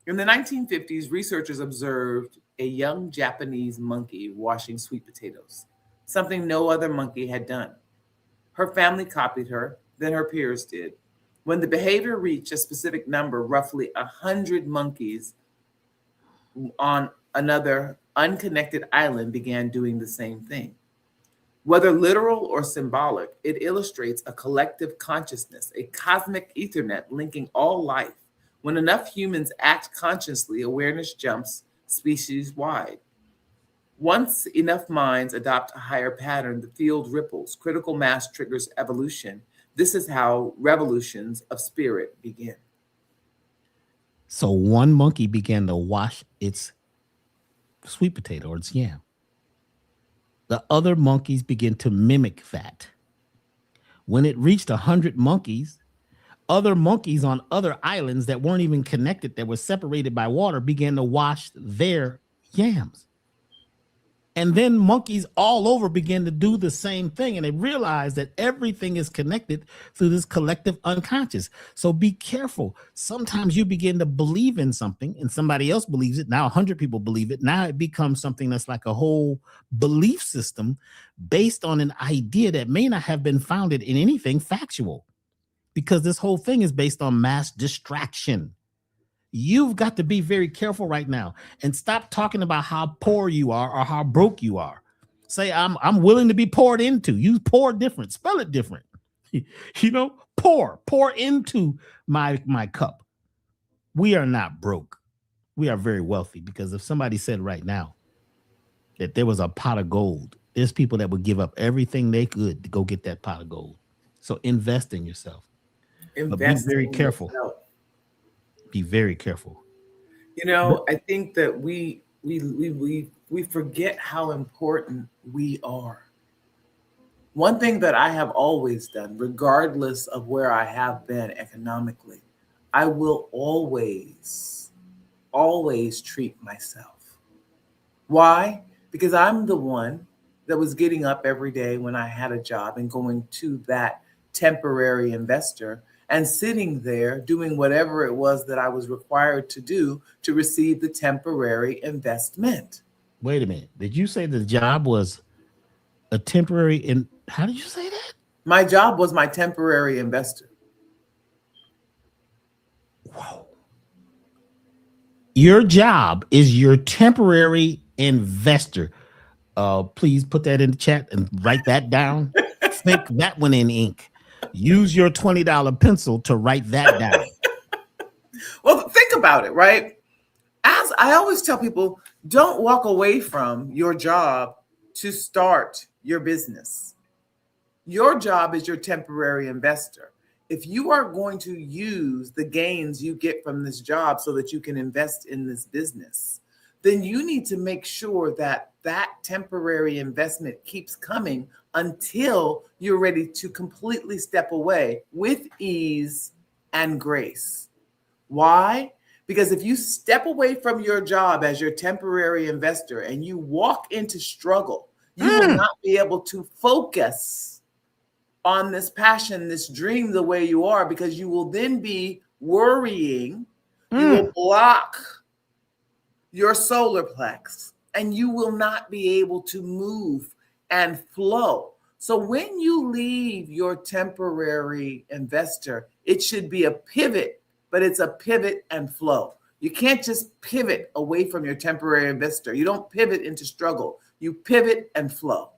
In the 1950s, researchers observed a young Japanese monkey washing sweet potatoes, something no other monkey had done. Her family copied her, then her peers did. When the behavior reached a specific number, roughly 100 monkeys on another unconnected island began doing the same thing. Whether literal or symbolic, it illustrates a collective consciousness, a cosmic ethernet linking all life. When enough humans act consciously, awareness jumps species wide. Once enough minds adopt a higher pattern, the field ripples, critical mass triggers evolution. This is how revolutions of spirit begin. So one monkey began to wash its sweet potato or its yam. The other monkeys began to mimic that. When it reached 100 monkeys, other monkeys on other islands that weren't even connected, that were separated by water, began to wash their yams. And then monkeys all over began to do the same thing. And they realized that everything is connected through this collective unconscious. So be careful. Sometimes you begin to believe in something and somebody else believes it. Now 100 people believe it. Now it becomes something that's like a whole belief system based on an idea that may not have been founded in anything factual, because this whole thing is based on mass distraction. You've got to be very careful right now and stop talking about how poor you are or how broke you are. Say, I'm willing to be poured into. Use pour different, spell it different. Pour into my cup. We are not broke. We are very wealthy, because if somebody said right now that there was a pot of gold, there's people that would give up everything they could to go get that pot of gold. So invest in yourself. But be very careful. Be very careful. I think that we forget how important we are. One thing that I have always done, regardless of where I have been economically, I will always treat myself. Why? Because I'm the one that was getting up every day when I had a job and going to that temporary investor and sitting there doing whatever it was that I was required to do to receive the temporary investment. Wait a minute. Did you say the job was a temporary how did you say that? My job was my temporary investor. Whoa. Your job is your temporary investor. Please put that in the chat and write that down. Stick that one in ink. Use your $20 pencil to write that down. Well, think about it, right? As I always tell people, don't walk away from your job to start your business. Your job is your temporary investor. if you are going to use the gains you get from this job so that you can invest in this business, then you need to make sure that that temporary investment keeps coming until you're ready to completely step away with ease and grace. Why? Because if you step away from your job as your temporary investor and you walk into struggle, you will Mm, not be able to focus on this passion, this dream the way you are, because you will then be worrying. You will mm, block your solar plex and you will not be able to move and flow. So when you leave your temporary investor, it should be a pivot, but it's a pivot and flow. You can't just pivot away from your temporary investor. You don't pivot into struggle. You pivot and flow.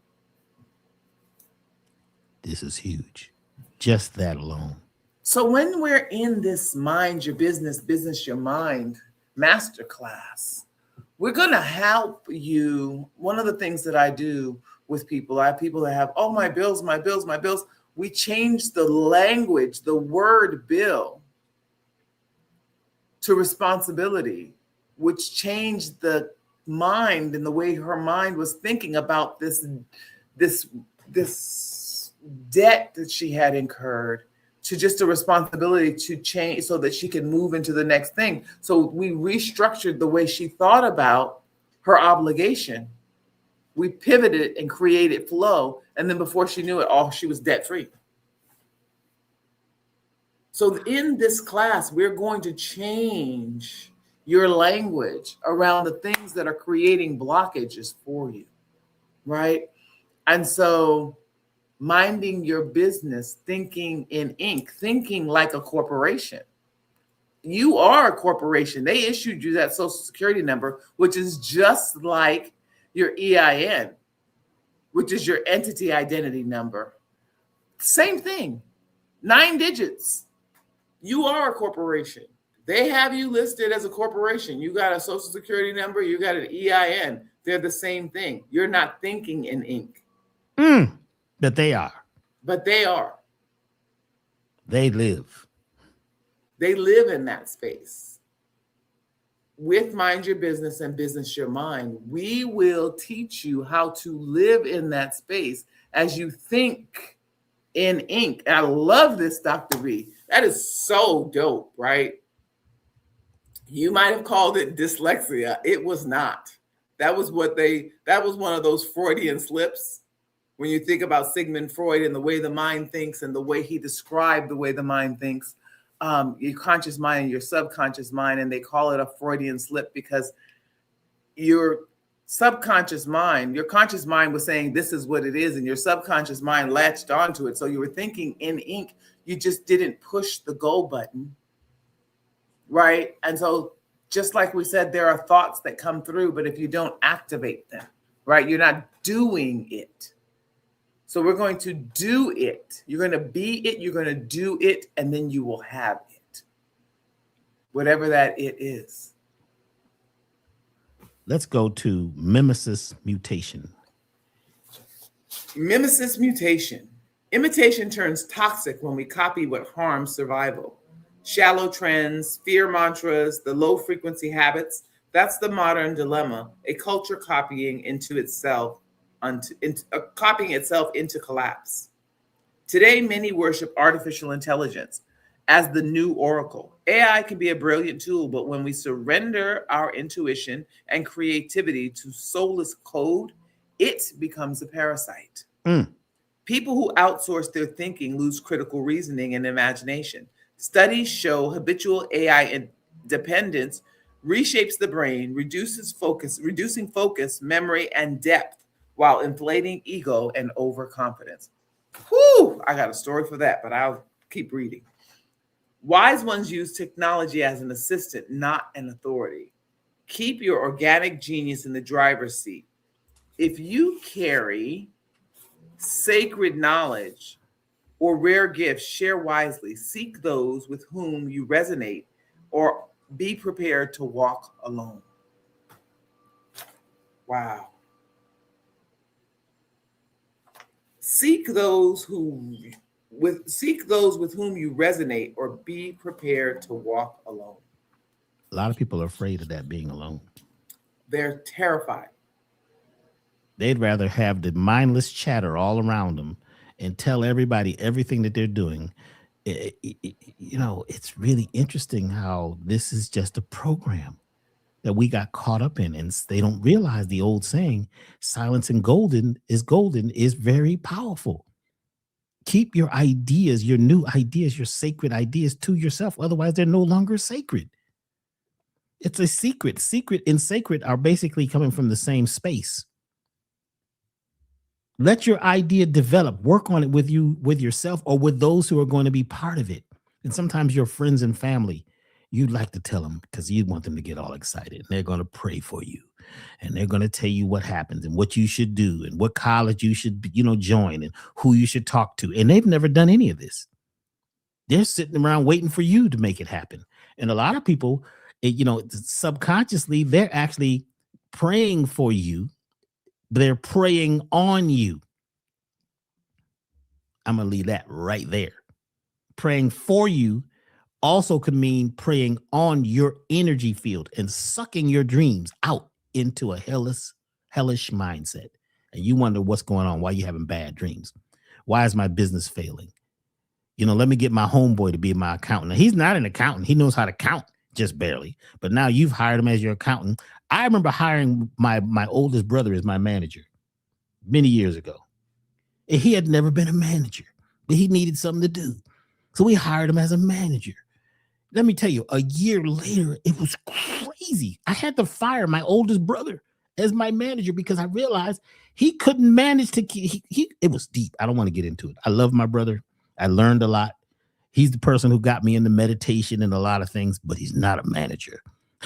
this is huge. Just that alone. So when we're in this mind your business, business your mind masterclass, we're going to help you. One of the things that I do with people, I have people that have, oh, my bills, my bills, my bills. We change the language, the word bill to responsibility, which changed the mind and the way her mind was thinking about this this debt that she had incurred to just a responsibility to change so that she can move into the next thing. So we restructured the way she thought about her obligation. We pivoted and created flow. And then before she knew it, all she was debt free. So in this class, we're going to change your language around the things that are creating blockages for you, right? And so minding your business, thinking in ink, thinking like a corporation. You are a corporation. They issued you that social security number, which is just like your EIN, which is your entity identity number. Same thing, 9 digits. You are a corporation. They have you listed as a corporation. You got a social security number, you got an EIN. They're the same thing. You're not thinking in ink, Mm, but they are. but they are. They live. They live in that space. With Mind Your Business and Business Your Mind, we will teach you how to live in that space as you think in ink. And I love this, Dr. B. That is so dope, right? You might have called it dyslexia. It was not. That was one of those Freudian slips. When you think about Sigmund Freud and the way the mind thinks and the way he described the way the mind thinks, your conscious mind and your subconscious mind, and they call it a Freudian slip because your subconscious mind, your conscious mind was saying this is what it is, and your subconscious mind latched onto it. So you were thinking in ink, you just didn't push the go button, right? And so just like we said, there are thoughts that come through, but if you don't activate them, right, you're not doing it. So we're going to do it. You're going to be it, you're going to do it, and then you will have it, whatever that it is. Let's go to mimesis mutation. Mimesis mutation. Imitation turns toxic when we copy what harms survival. Shallow trends, fear mantras, the low frequency habits. That's the modern dilemma. A culture copying copying itself into collapse. Today, many worship artificial intelligence as the new oracle. AI can be a brilliant tool, but when we surrender our intuition and creativity to soulless code, it becomes a parasite. Mm, People who outsource their thinking lose critical reasoning and imagination. Studies show habitual AI dependence reshapes the brain, reducing focus, memory, and depth while inflating ego and overconfidence. Whew, I got a story for that, but I'll keep reading. Wise ones use technology as an assistant, not an authority. Keep your organic genius in the driver's seat. If you carry sacred knowledge or rare gifts, share wisely. Seek those with whom you resonate, or be prepared to walk alone. Wow. Seek those who Seek those with whom you resonate, or be prepared to walk alone. A lot of people are afraid of that being alone. They're terrified. They'd rather have the mindless chatter all around them and tell everybody everything that they're doing. It's really interesting how this is just a program that we got caught up in, and they don't realize the old saying, silence and golden is very powerful. Keep your ideas, your new ideas, your sacred ideas to yourself. Otherwise, they're no longer sacred. It's a secret. Secret and sacred are basically coming from the same space. Let your idea develop. Work on it with yourself, or with those who are going to be part of it. And sometimes your friends and family, you'd like to tell them because you want them to get all excited. And they're going to pray for you. And they're going to tell you what happens and what you should do and what college you should, join, and who you should talk to. And they've never done any of this. They're sitting around waiting for you to make it happen. And a lot of people, subconsciously, they're actually praying for you. They're preying on you. I'm going to leave that right there. Praying for you also could mean preying on your energy field and sucking your dreams out into a hellish mindset. And you wonder what's going on, why you having bad dreams. Why is my business failing? Let me get my homeboy to be my accountant. Now, he's not an accountant. He knows how to count, just barely. But now you've hired him as your accountant. I remember hiring my oldest brother as my manager many years ago. And he had never been a manager, but he needed something to do. So we hired him as a manager. Let me tell you, a year later, it was crazy. I had to fire my oldest brother as my manager because I realized he couldn't manage to keep, it was deep. I don't want to get into it. I love my brother. I learned a lot. He's the person who got me into meditation and a lot of things, but he's not a manager.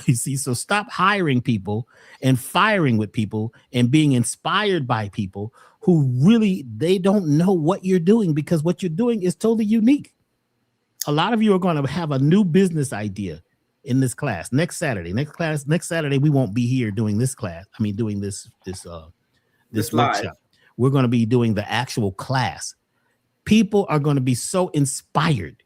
You see, so stop hiring people and firing with people and being inspired by people who really, they don't know what you're doing, because what you're doing is totally unique. A lot of you are going to have a new business idea in this class next Saturday. Next Saturday, we won't be here doing this class. I mean, doing this workshop. We're going to be doing the actual class. People are going to be so inspired.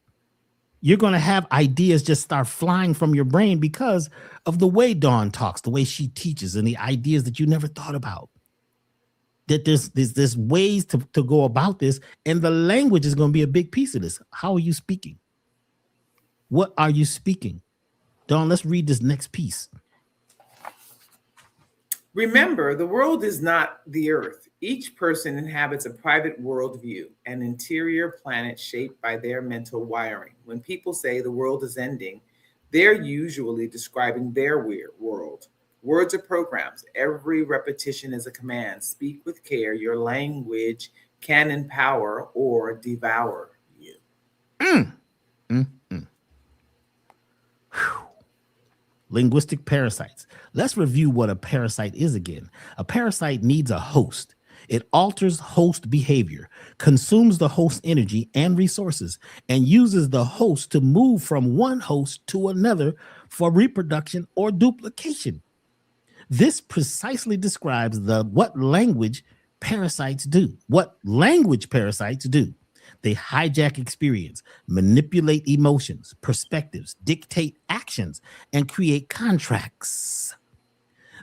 You're going to have ideas just start flying from your brain because of the way Dawn talks, the way she teaches, and the ideas that you never thought about. That there's ways to go about this, and the language is going to be a big piece of this. How are you speaking? What are you speaking? Dawn, let's read this next piece. Remember, the world is not the earth. Each person inhabits a private worldview, an interior planet shaped by their mental wiring. When people say the world is ending, they're usually describing their weird world. Words are programs. Every repetition is a command. Speak with care. Your language can empower or devour you. Linguistic parasites. Let's review what a parasite is again. A parasite needs a host. It alters host behavior, consumes the host energy and resources, and uses the host to move from one host to another for reproduction or duplication. This precisely describes what language parasites do. What language parasites do. They hijack experience, manipulate emotions, perspectives, dictate actions, and create contracts.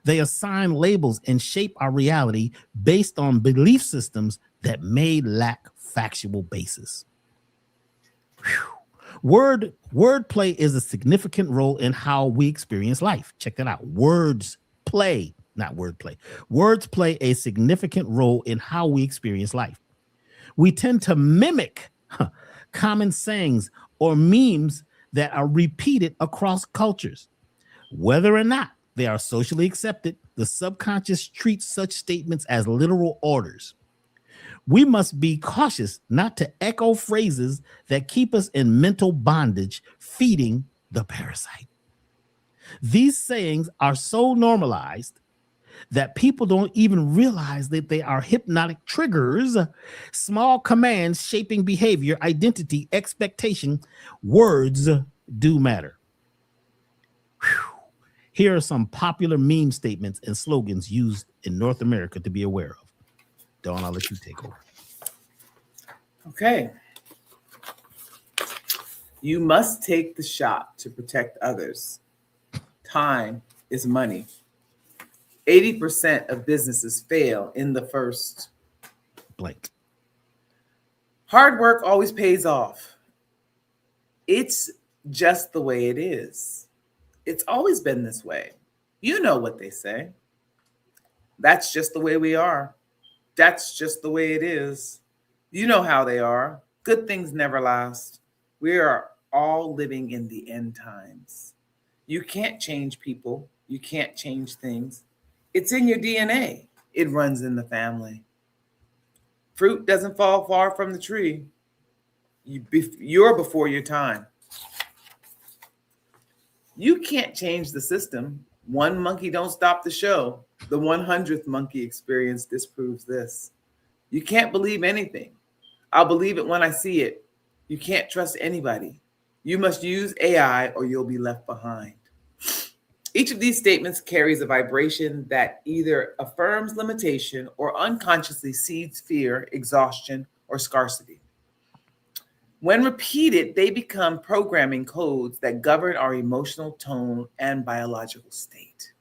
They assign labels and shape our reality based on belief systems that may lack factual basis. Wordplay is a significant role in how we experience life. Check that out. Words play a significant role in how we experience life. We tend to mimic common sayings or memes that are repeated across cultures. Whether or not they are socially accepted, the subconscious treats such statements as literal orders. We must be cautious not to echo phrases that keep us in mental bondage, feeding the parasite. These sayings are so normalized that people don't even realize that they are hypnotic triggers, small commands shaping behavior, identity, expectation. Words do matter. Here are some popular meme statements and slogans used in North America to be aware of. Dawn, I'll let you take over. Okay. You must take the shot to protect others. Time is money. 80% of businesses fail in the first. Blank. Hard work always pays off. It's just the way it is. It's always been this way. You know what they say. That's just the way we are. That's just the way it is. You know how they are. Good things never last. We are all living in the end times. You can't change people. You can't change things. It's in your DNA. It runs in the family. Fruit doesn't fall far from the tree. You're before your time. You can't change the system. One monkey don't stop the show. The 100th monkey experience disproves this. You can't believe anything. I'll believe it when I see it. You can't trust anybody. You must use AI or you'll be left behind. Each of these statements carries a vibration that either affirms limitation or unconsciously seeds fear, exhaustion, or scarcity. When repeated, they become programming codes that govern our emotional tone and biological state.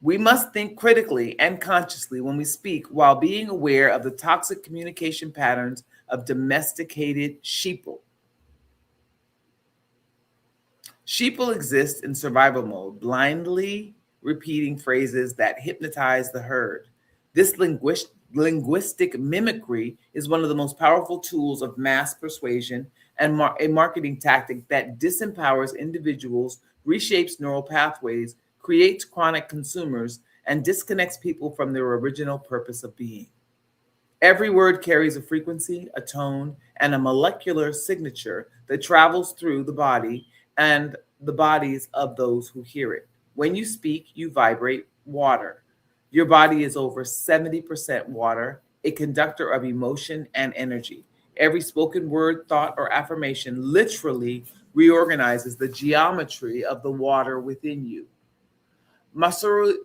We must think critically and consciously when we speak while being aware of the toxic communication patterns of domesticated sheeple. Sheeple exist in survival mode, blindly repeating phrases that hypnotize the herd. This linguistic mimicry is one of the most powerful tools of mass persuasion and a marketing tactic that disempowers individuals, reshapes neural pathways, creates chronic consumers, and disconnects people from their original purpose of being. Every word carries a frequency, a tone, and a molecular signature that travels through the body and the bodies of those who hear it. When you speak, you vibrate water. Your body is over 70% water, a conductor of emotion and energy. Every spoken word, thought, or affirmation literally reorganizes the geometry of the water within you. Masaru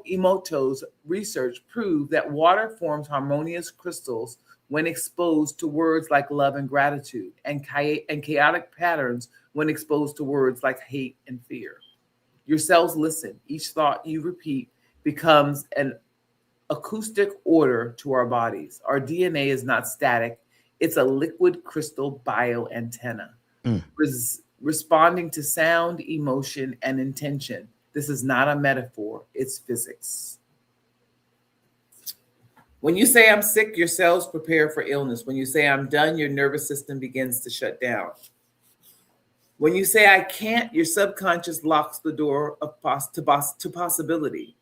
Emoto's research proved that water forms harmonious crystals when exposed to words like love and gratitude, and chaotic patterns when exposed to words like hate and fear. Your cells listen. Each thought you repeat becomes an acoustic order to our bodies. Our DNA is not static, it's a liquid crystal bioantenna, Mm. responding to sound, emotion, and intention. This is not a metaphor, it's physics. When you say I'm sick, your cells prepare for illness. When you say I'm done, your nervous system begins to shut down. When you say I can't, your subconscious locks the door of to possibility.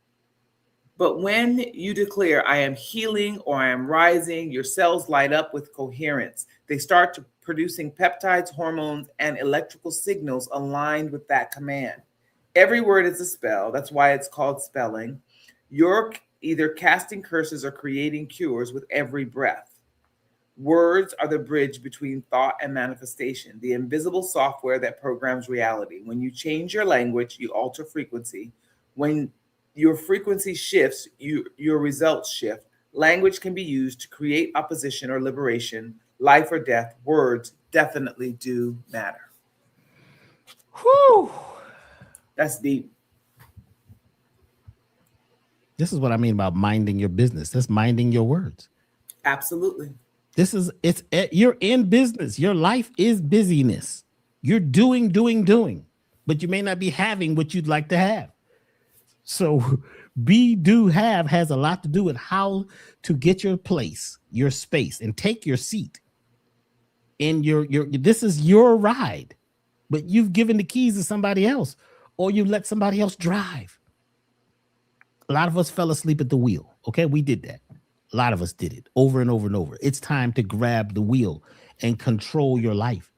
But when you declare I am healing or I am rising, your cells light up with coherence. They start to producing peptides, hormones, and electrical signals aligned with that command. Every word is a spell. That's why it's called spelling. You're either casting curses or creating cures with every breath. Words are the bridge between thought and manifestation, the invisible software that programs reality. When you change your language, you alter frequency. When your frequency shifts, your results shift. Language can be used to create opposition or liberation, life or death. Words definitely do matter. Whew. That's deep. This is what I mean about minding your business. That's minding your words. Absolutely. You're in business. Your life is busyness. You're doing, but you may not be having what you'd like to have. So be, do, have has a lot to do with how to get your place, your space, and take your seat. In your this is your ride, but you've given the keys to somebody else, or you let somebody else drive. A lot of us fell asleep at the wheel. Okay, we did that. A lot of us did it over and over and over. It's time to grab the wheel and control your life.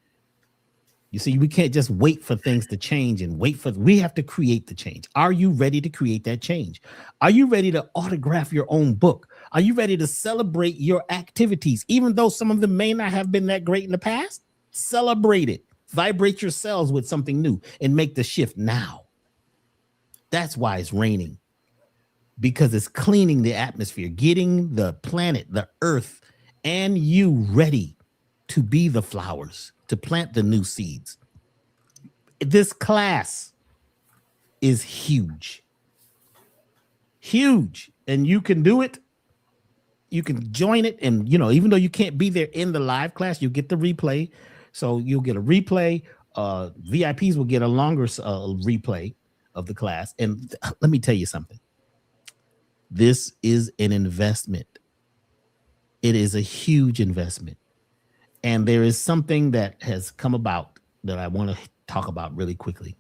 You see, we can't just wait for things to change and we have to create the change. Are you ready to create that change? Are you ready to autograph your own book? Are you ready to celebrate your activities, even though some of them may not have been that great in the past? Celebrate it. Vibrate your cells with something new and make the shift now. That's why it's raining, because it's cleaning the atmosphere, getting the planet, the earth, and you ready to be the flowers to plant the new seeds. This class is huge, huge, and you can do it. You can join it, and even though you can't be there in the live class, you get the replay. So you'll get a replay. VIPs will get a longer replay of the class. And let me tell you something. This is an investment. It is a huge investment. And there is something that has come about that I want to talk about really quickly.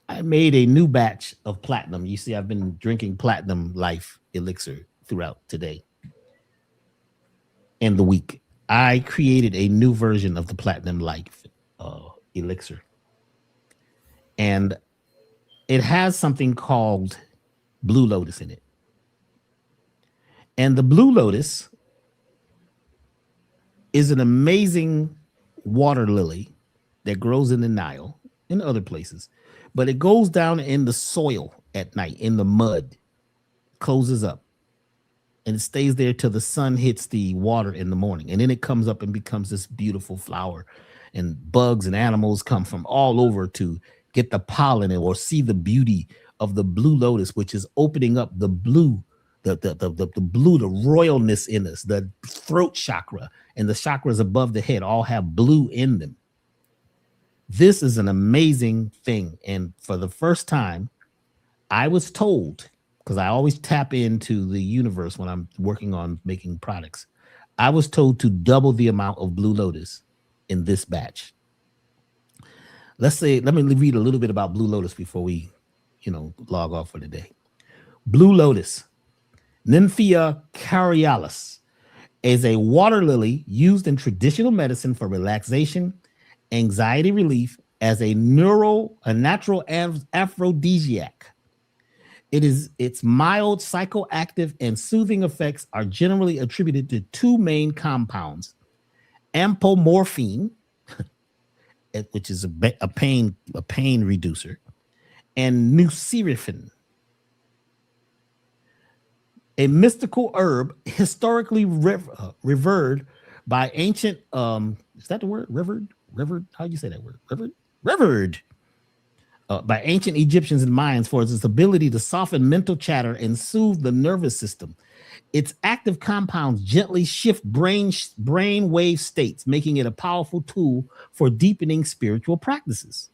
I made a new batch of platinum. You see, I've been drinking platinum life elixir throughout today and the week. I created a new version of the platinum life elixir. And it has something called Blue Lotus in it. And the Blue Lotus is an amazing water lily that grows in the Nile and other places, but it goes down in the soil at night, in the mud, closes up, and it stays there till the sun hits the water in the morning. And then it comes up and becomes this beautiful flower, and bugs and animals come from all over to get the pollen or see the beauty of the blue lotus, which is opening up the blue, the blue, the royalness in us, the throat chakra and the chakras above the head all have blue in them. This is an amazing thing. And for the first time, I was told, because I always tap into the universe when I'm working on making products, I was told to double the amount of Blue Lotus in this batch. Let me read a little bit about Blue Lotus before we, log off for the day. Blue Lotus, Nymphia caryalis, is a water lily used in traditional medicine for relaxation, anxiety relief, as a natural aphrodisiac. Its mild psychoactive and soothing effects are generally attributed to two main compounds: apomorphine, which is a pain reducer, and nucirifin, a mystical herb historically revered by ancient. Is that the word? Revered? How do you say that word? Revered. By ancient Egyptians and Mayans for its ability to soften mental chatter and soothe the nervous system. Its active compounds gently shift brain wave states, making it a powerful tool for deepening spiritual practices.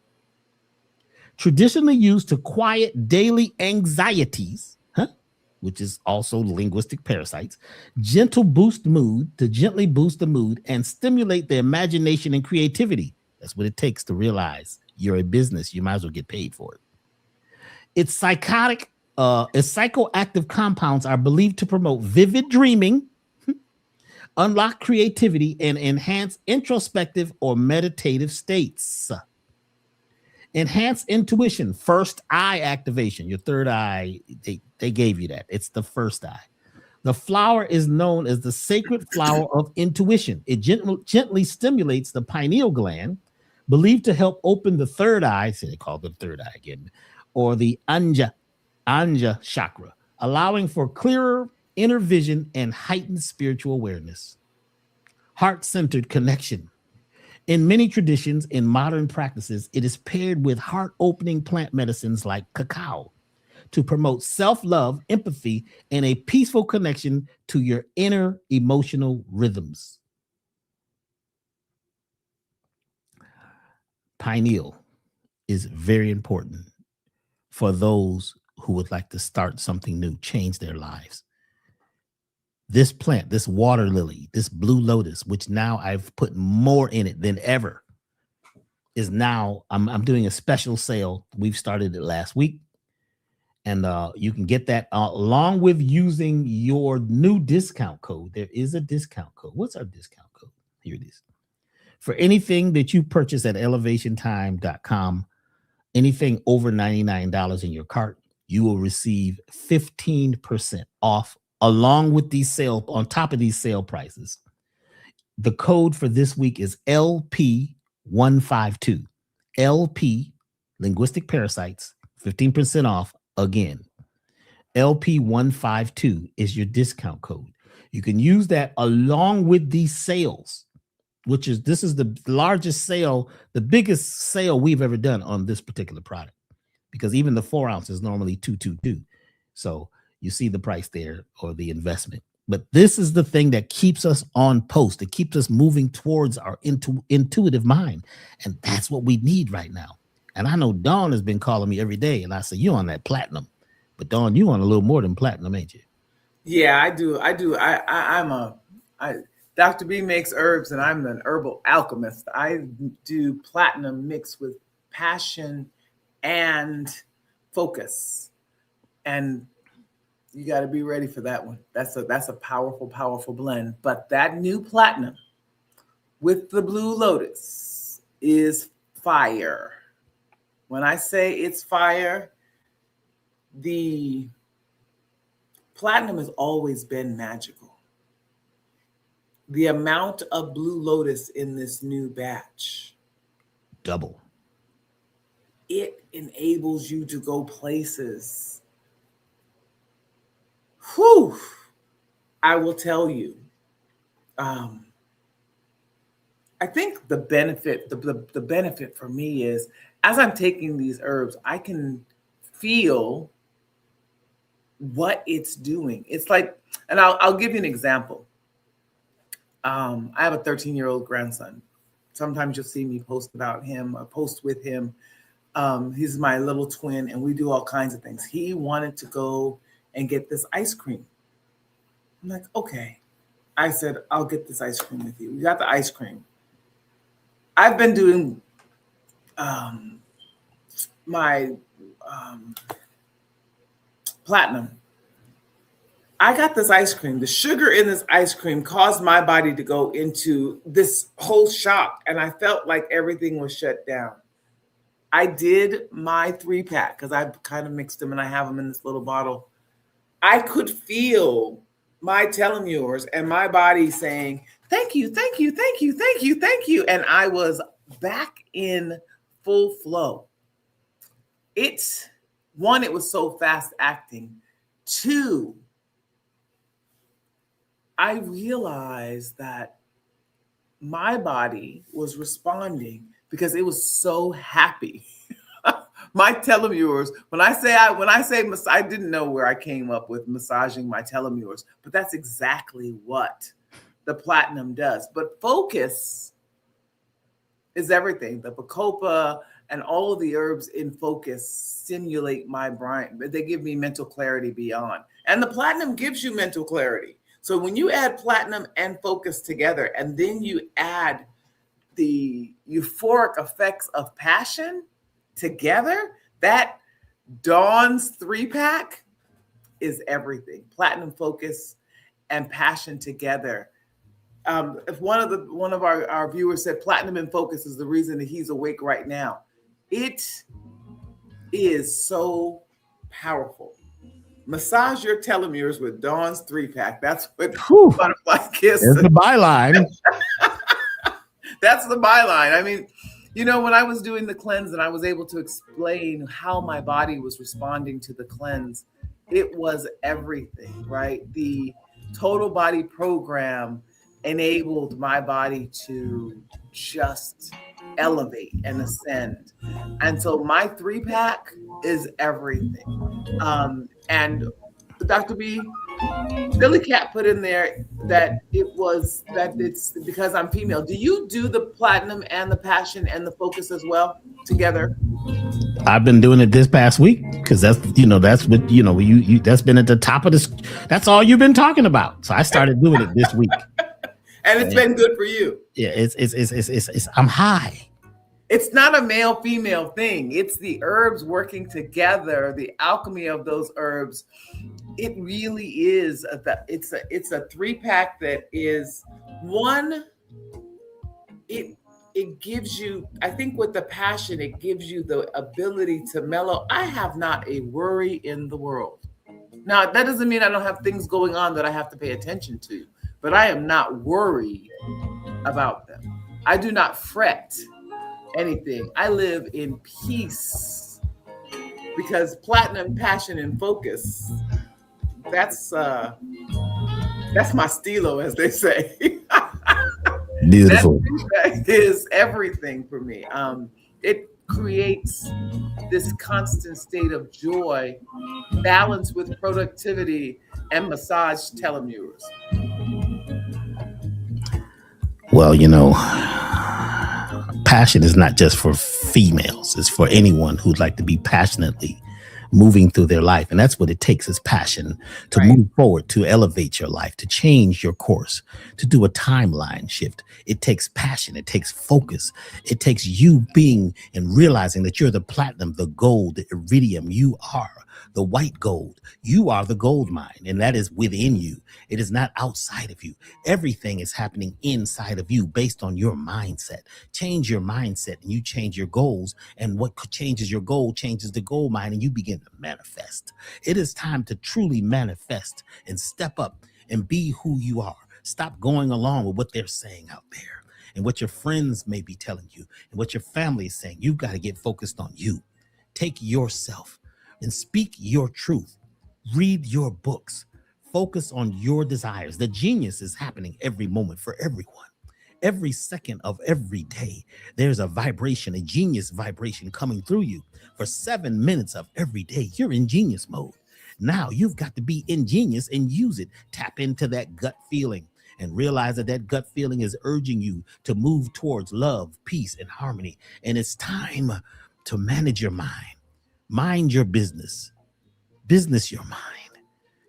Traditionally used to quiet daily anxieties, which is also linguistic parasites, gently boost the mood and stimulate the imagination and creativity. That's what it takes to realize you're a business. You might as well get paid for it. Its psychoactive compounds are believed to promote vivid dreaming, unlock creativity, and enhance introspective or meditative states. Enhance intuition, first eye activation, your third eye, they gave you that. It's the first eye. The flower is known as the sacred flower of intuition. It gently stimulates the pineal gland, believed to help open the third eye, so they call it the third eye again, or the Anja chakra, allowing for clearer inner vision and heightened spiritual awareness. Heart-centered connection. In many traditions, in modern practices, it is paired with heart-opening plant medicines like cacao to promote self-love, empathy, and a peaceful connection to your inner emotional rhythms. Pineal is very important for those who would like to start something new, change their lives. This plant, this water lily, this blue lotus, which now I've put more in it than ever, is now, I'm doing a special sale. We've started it last week. And you can get that along with using your new discount code. There is a discount code. What's our discount code? Here it is. For anything that you purchase at elevationtime.com, anything over $99 in your cart, you will receive 15% off along with these sale, on top of these sale prices. The code for this week is LP152. LP, Linguistic Parasites, 15% off again. LP152 is your discount code. You can use that along with these sales which is this is the largest sale, the biggest sale we've ever done on this particular product, because even the 4 ounce is normally 222. So you see the price there, or the investment. But this is the thing that keeps us on post. It keeps us moving towards our intuitive mind. And that's what we need right now. And I know Dawn has been calling me every day, and I say, you on that platinum. But Dawn, you on a little more than platinum, ain't you? Yeah, I do. I do. I'm a I Dr. B makes herbs and I'm an herbal alchemist. I do platinum mixed with passion and focus. And you got to be ready for that one. That's a powerful, powerful blend. But that new platinum with the blue lotus is fire. When I say it's fire, the platinum has always been magical. The amount of blue lotus in this new batch, Double. it enables you to go places. Whew. I will tell you. I think the benefit, the benefit for me is, as I'm taking these herbs, I can feel what it's doing. It's like, and I'll give you an example. I have a 13-year-old grandson. Sometimes you'll see me post about him, or post with him. He's my little twin, and we do all kinds of things. He wanted to go and get this ice cream. I'm like, okay. I said, I'll get this ice cream with you. We got the ice cream. I've been doing my platinum. I got this ice cream. The sugar in this ice cream caused my body to go into this whole shock, and I felt like everything was shut down. I did my 3-pack because I've kind of mixed them and I have them in this little bottle. I could feel my telomeres and my body saying, thank you, thank you, thank you, thank you, thank you. And I was back in full flow. One, it was so fast acting. 2, I realized that my body was responding because it was so happy. My telomeres, when I say I didn't know where I came up with massaging my telomeres, but that's exactly what the platinum does. But focus is everything. The bacopa and all of the herbs in focus stimulate my brain. They give me mental clarity beyond. And the platinum gives you mental clarity. So when you add platinum and focus together, and then you add the euphoric effects of passion together, that Dawn's 3-pack is everything. Platinum, focus, and passion together. If one of our viewers said platinum and focus is the reason that he's awake right now, it is so powerful. Massage your telomeres with Dawn's 3-pack. That's what Butterfly Kiss. There's the byline. That's the byline. I mean, when I was doing the cleanse and I was able to explain how my body was responding to the cleanse, it was everything, right? The total body program enabled my body to just elevate and ascend. And so my 3-pack is everything. And Dr. B, Billy Cat put in there that it's because I'm female. Do you do the platinum and the passion and the focus as well together? I've been doing it this past week because that's what you that's been at the top of this. That's all you've been talking about. So I started doing it this week, and it's been good for you. Yeah, it's I'm high. It's not a male female thing. It's the herbs working together, the alchemy of those herbs. It really is. It's a 3-pack that is one. It gives you, I think with the passion, it gives you the ability to mellow. I have not a worry in the world. Now, that doesn't mean I don't have things going on that I have to pay attention to, but I am not worried about them. I do not fret anything. I live in peace because platinum, passion, and focus, that's my stilo, as they say. That Beautiful. feedback is everything for me. It creates this constant state of joy, balanced with productivity and massage telomeres. Well, you know, passion is not just for females, it's for anyone who'd like to be passionately moving through their life. And that's what it takes is passion to Right. move forward, to elevate your life, to change your course, to do a timeline shift. It takes passion, it takes focus, it takes you being and realizing that you're the platinum, the gold, the iridium. You are the white gold. You are the gold mine, and that is within you. It is not outside of you. Everything is happening inside of you based on your mindset. Change your mindset and you change your goals. And what changes your goal changes the gold mine, and you begin to manifest. It is time to truly manifest and step up and be who you are. Stop going along with what they're saying out there and what your friends may be telling you and what your family is saying. You've got to get focused on you. Take yourself and speak your truth. Read your books. Focus on your desires. The genius is happening every moment for everyone. Every second of every day, there's a vibration, a genius vibration coming through you. For 7 minutes of every day, you're in genius mode. Now you've got to be ingenious and use it. Tap into that gut feeling and realize that that gut feeling is urging you to move towards love, peace, and harmony. And it's time to manage your mind. Mind your business. Business your mind.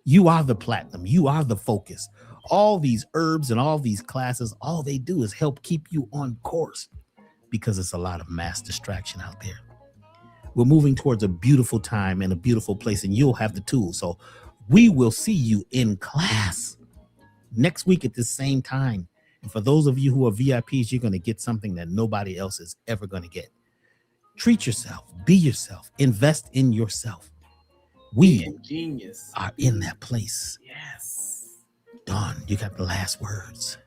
You are the platinum. You are the focus. All these herbs and all these classes, all they do is help keep you on course because it's a lot of mass distraction out there. We're moving towards a beautiful time and a beautiful place, and you'll have the tools. So we will see you in class next week at the same time. And for those of you who are VIPs, you're going to get something that nobody else is ever going to get. Treat yourself, be yourself, invest in yourself. Be We ingenious. are in that place. Yes. Dawn, you got the last words.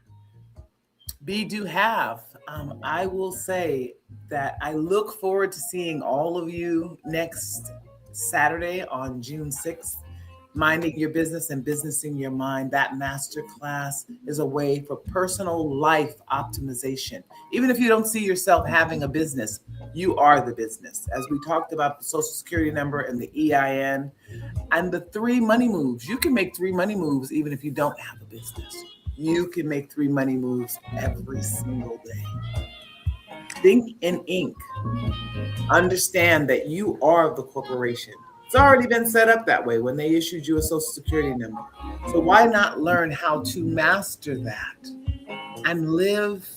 Be do have. I will say that I look forward to seeing all of you next Saturday on June 6th. Minding your business and businessing your mind. That masterclass is a way for personal life optimization. Even if you don't see yourself having a business, you are the business. As we talked about the social security number and the EIN and the 3 money moves, you can make 3 money moves even if you don't have a business. You can make 3 money moves every single day. Think in ink. Understand that you are the corporation. It's already been set up that way when they issued you a social security number. So why not learn how to master that and live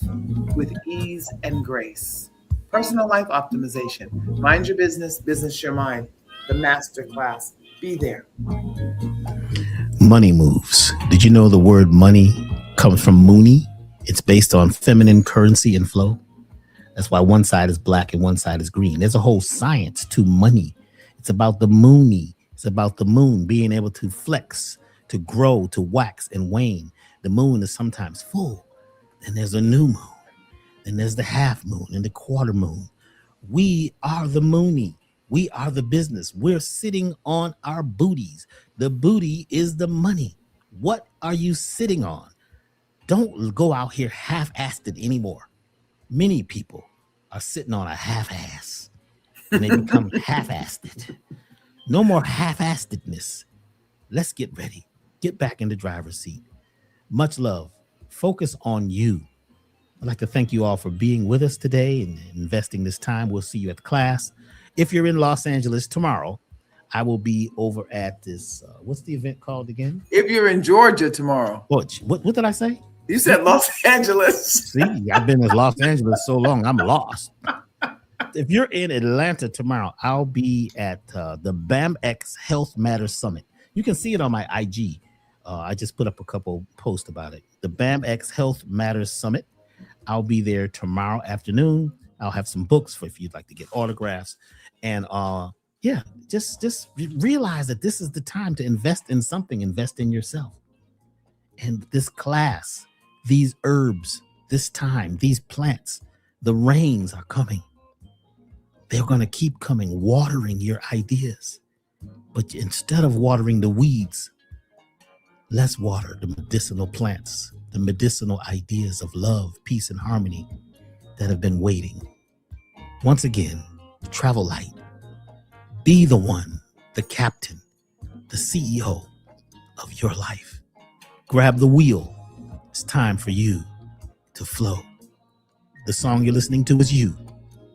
with ease and grace? Personal life optimization. Mind your business, business your mind. The master class. Be there. Money moves. Did you know the word money comes from Mooney? It's based on feminine currency and flow. That's why one side is black and one side is green. There's a whole science to money. It's about the Mooney. It's about the moon being able to flex, to grow, to wax and wane. The moon is sometimes full. Then there's a new moon. Then there's the half moon and the quarter moon. We are the Mooney. We are the business. We're sitting on our booties. The booty is the money. What are you sitting on? Don't go out here half-assed it anymore. Many people are sitting on a half-ass and they become half-assed it. No more half-assedness. Let's get ready. Get back in the driver's seat. Much love. Focus on you. I'd like to thank you all for being with us today and investing this time. We'll see you at the class. If you're in Los Angeles tomorrow, I will be over at this. What's the event called again? If you're in Georgia tomorrow. What did I say? You said Los Angeles. See, I've been in Los Angeles so long, I'm lost. If you're in Atlanta tomorrow, I'll be at the BAMX Health Matters Summit. You can see it on my IG. I just put up a couple posts about it. The BAMX Health Matters Summit. I'll be there tomorrow afternoon. I'll have some books for if you'd like to get autographs. And yeah, just realize that this is the time to invest in something, invest in yourself. And this class, these herbs, this time, these plants, the rains are coming. They're going to keep coming, watering your ideas. But instead of watering the weeds, let's water the medicinal plants. the medicinal ideas of love, peace, and harmony that have been waiting. Once again, travel light. Be the one, the captain, the CEO of your life. Grab the wheel. It's time for you to flow. The song you're listening to is You.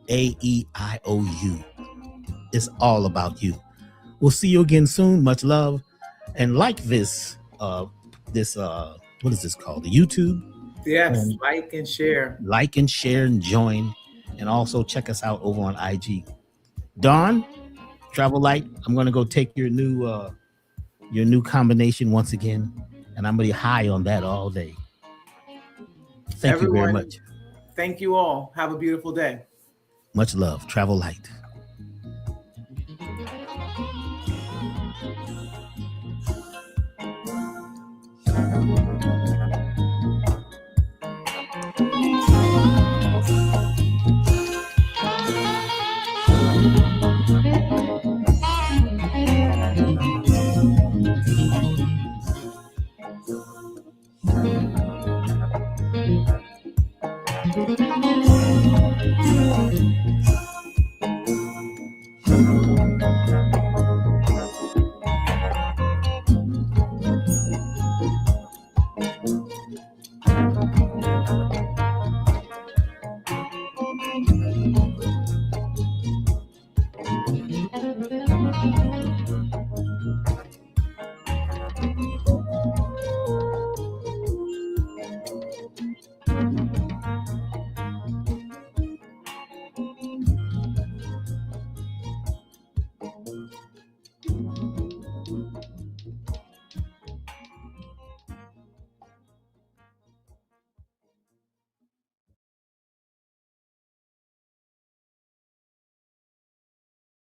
AEIOU. It's all about you. We'll see you again soon. Much love. And like this, what is this called? The YouTube? Yes, like and share. Like and share and join. And also check us out over on IG. Dawn, Travel Light, I'm gonna go take your new combination once again. And I'm gonna be high on that all day. Thank you very Everyone, much. thank you all. Have a beautiful day. Much love. Travel light.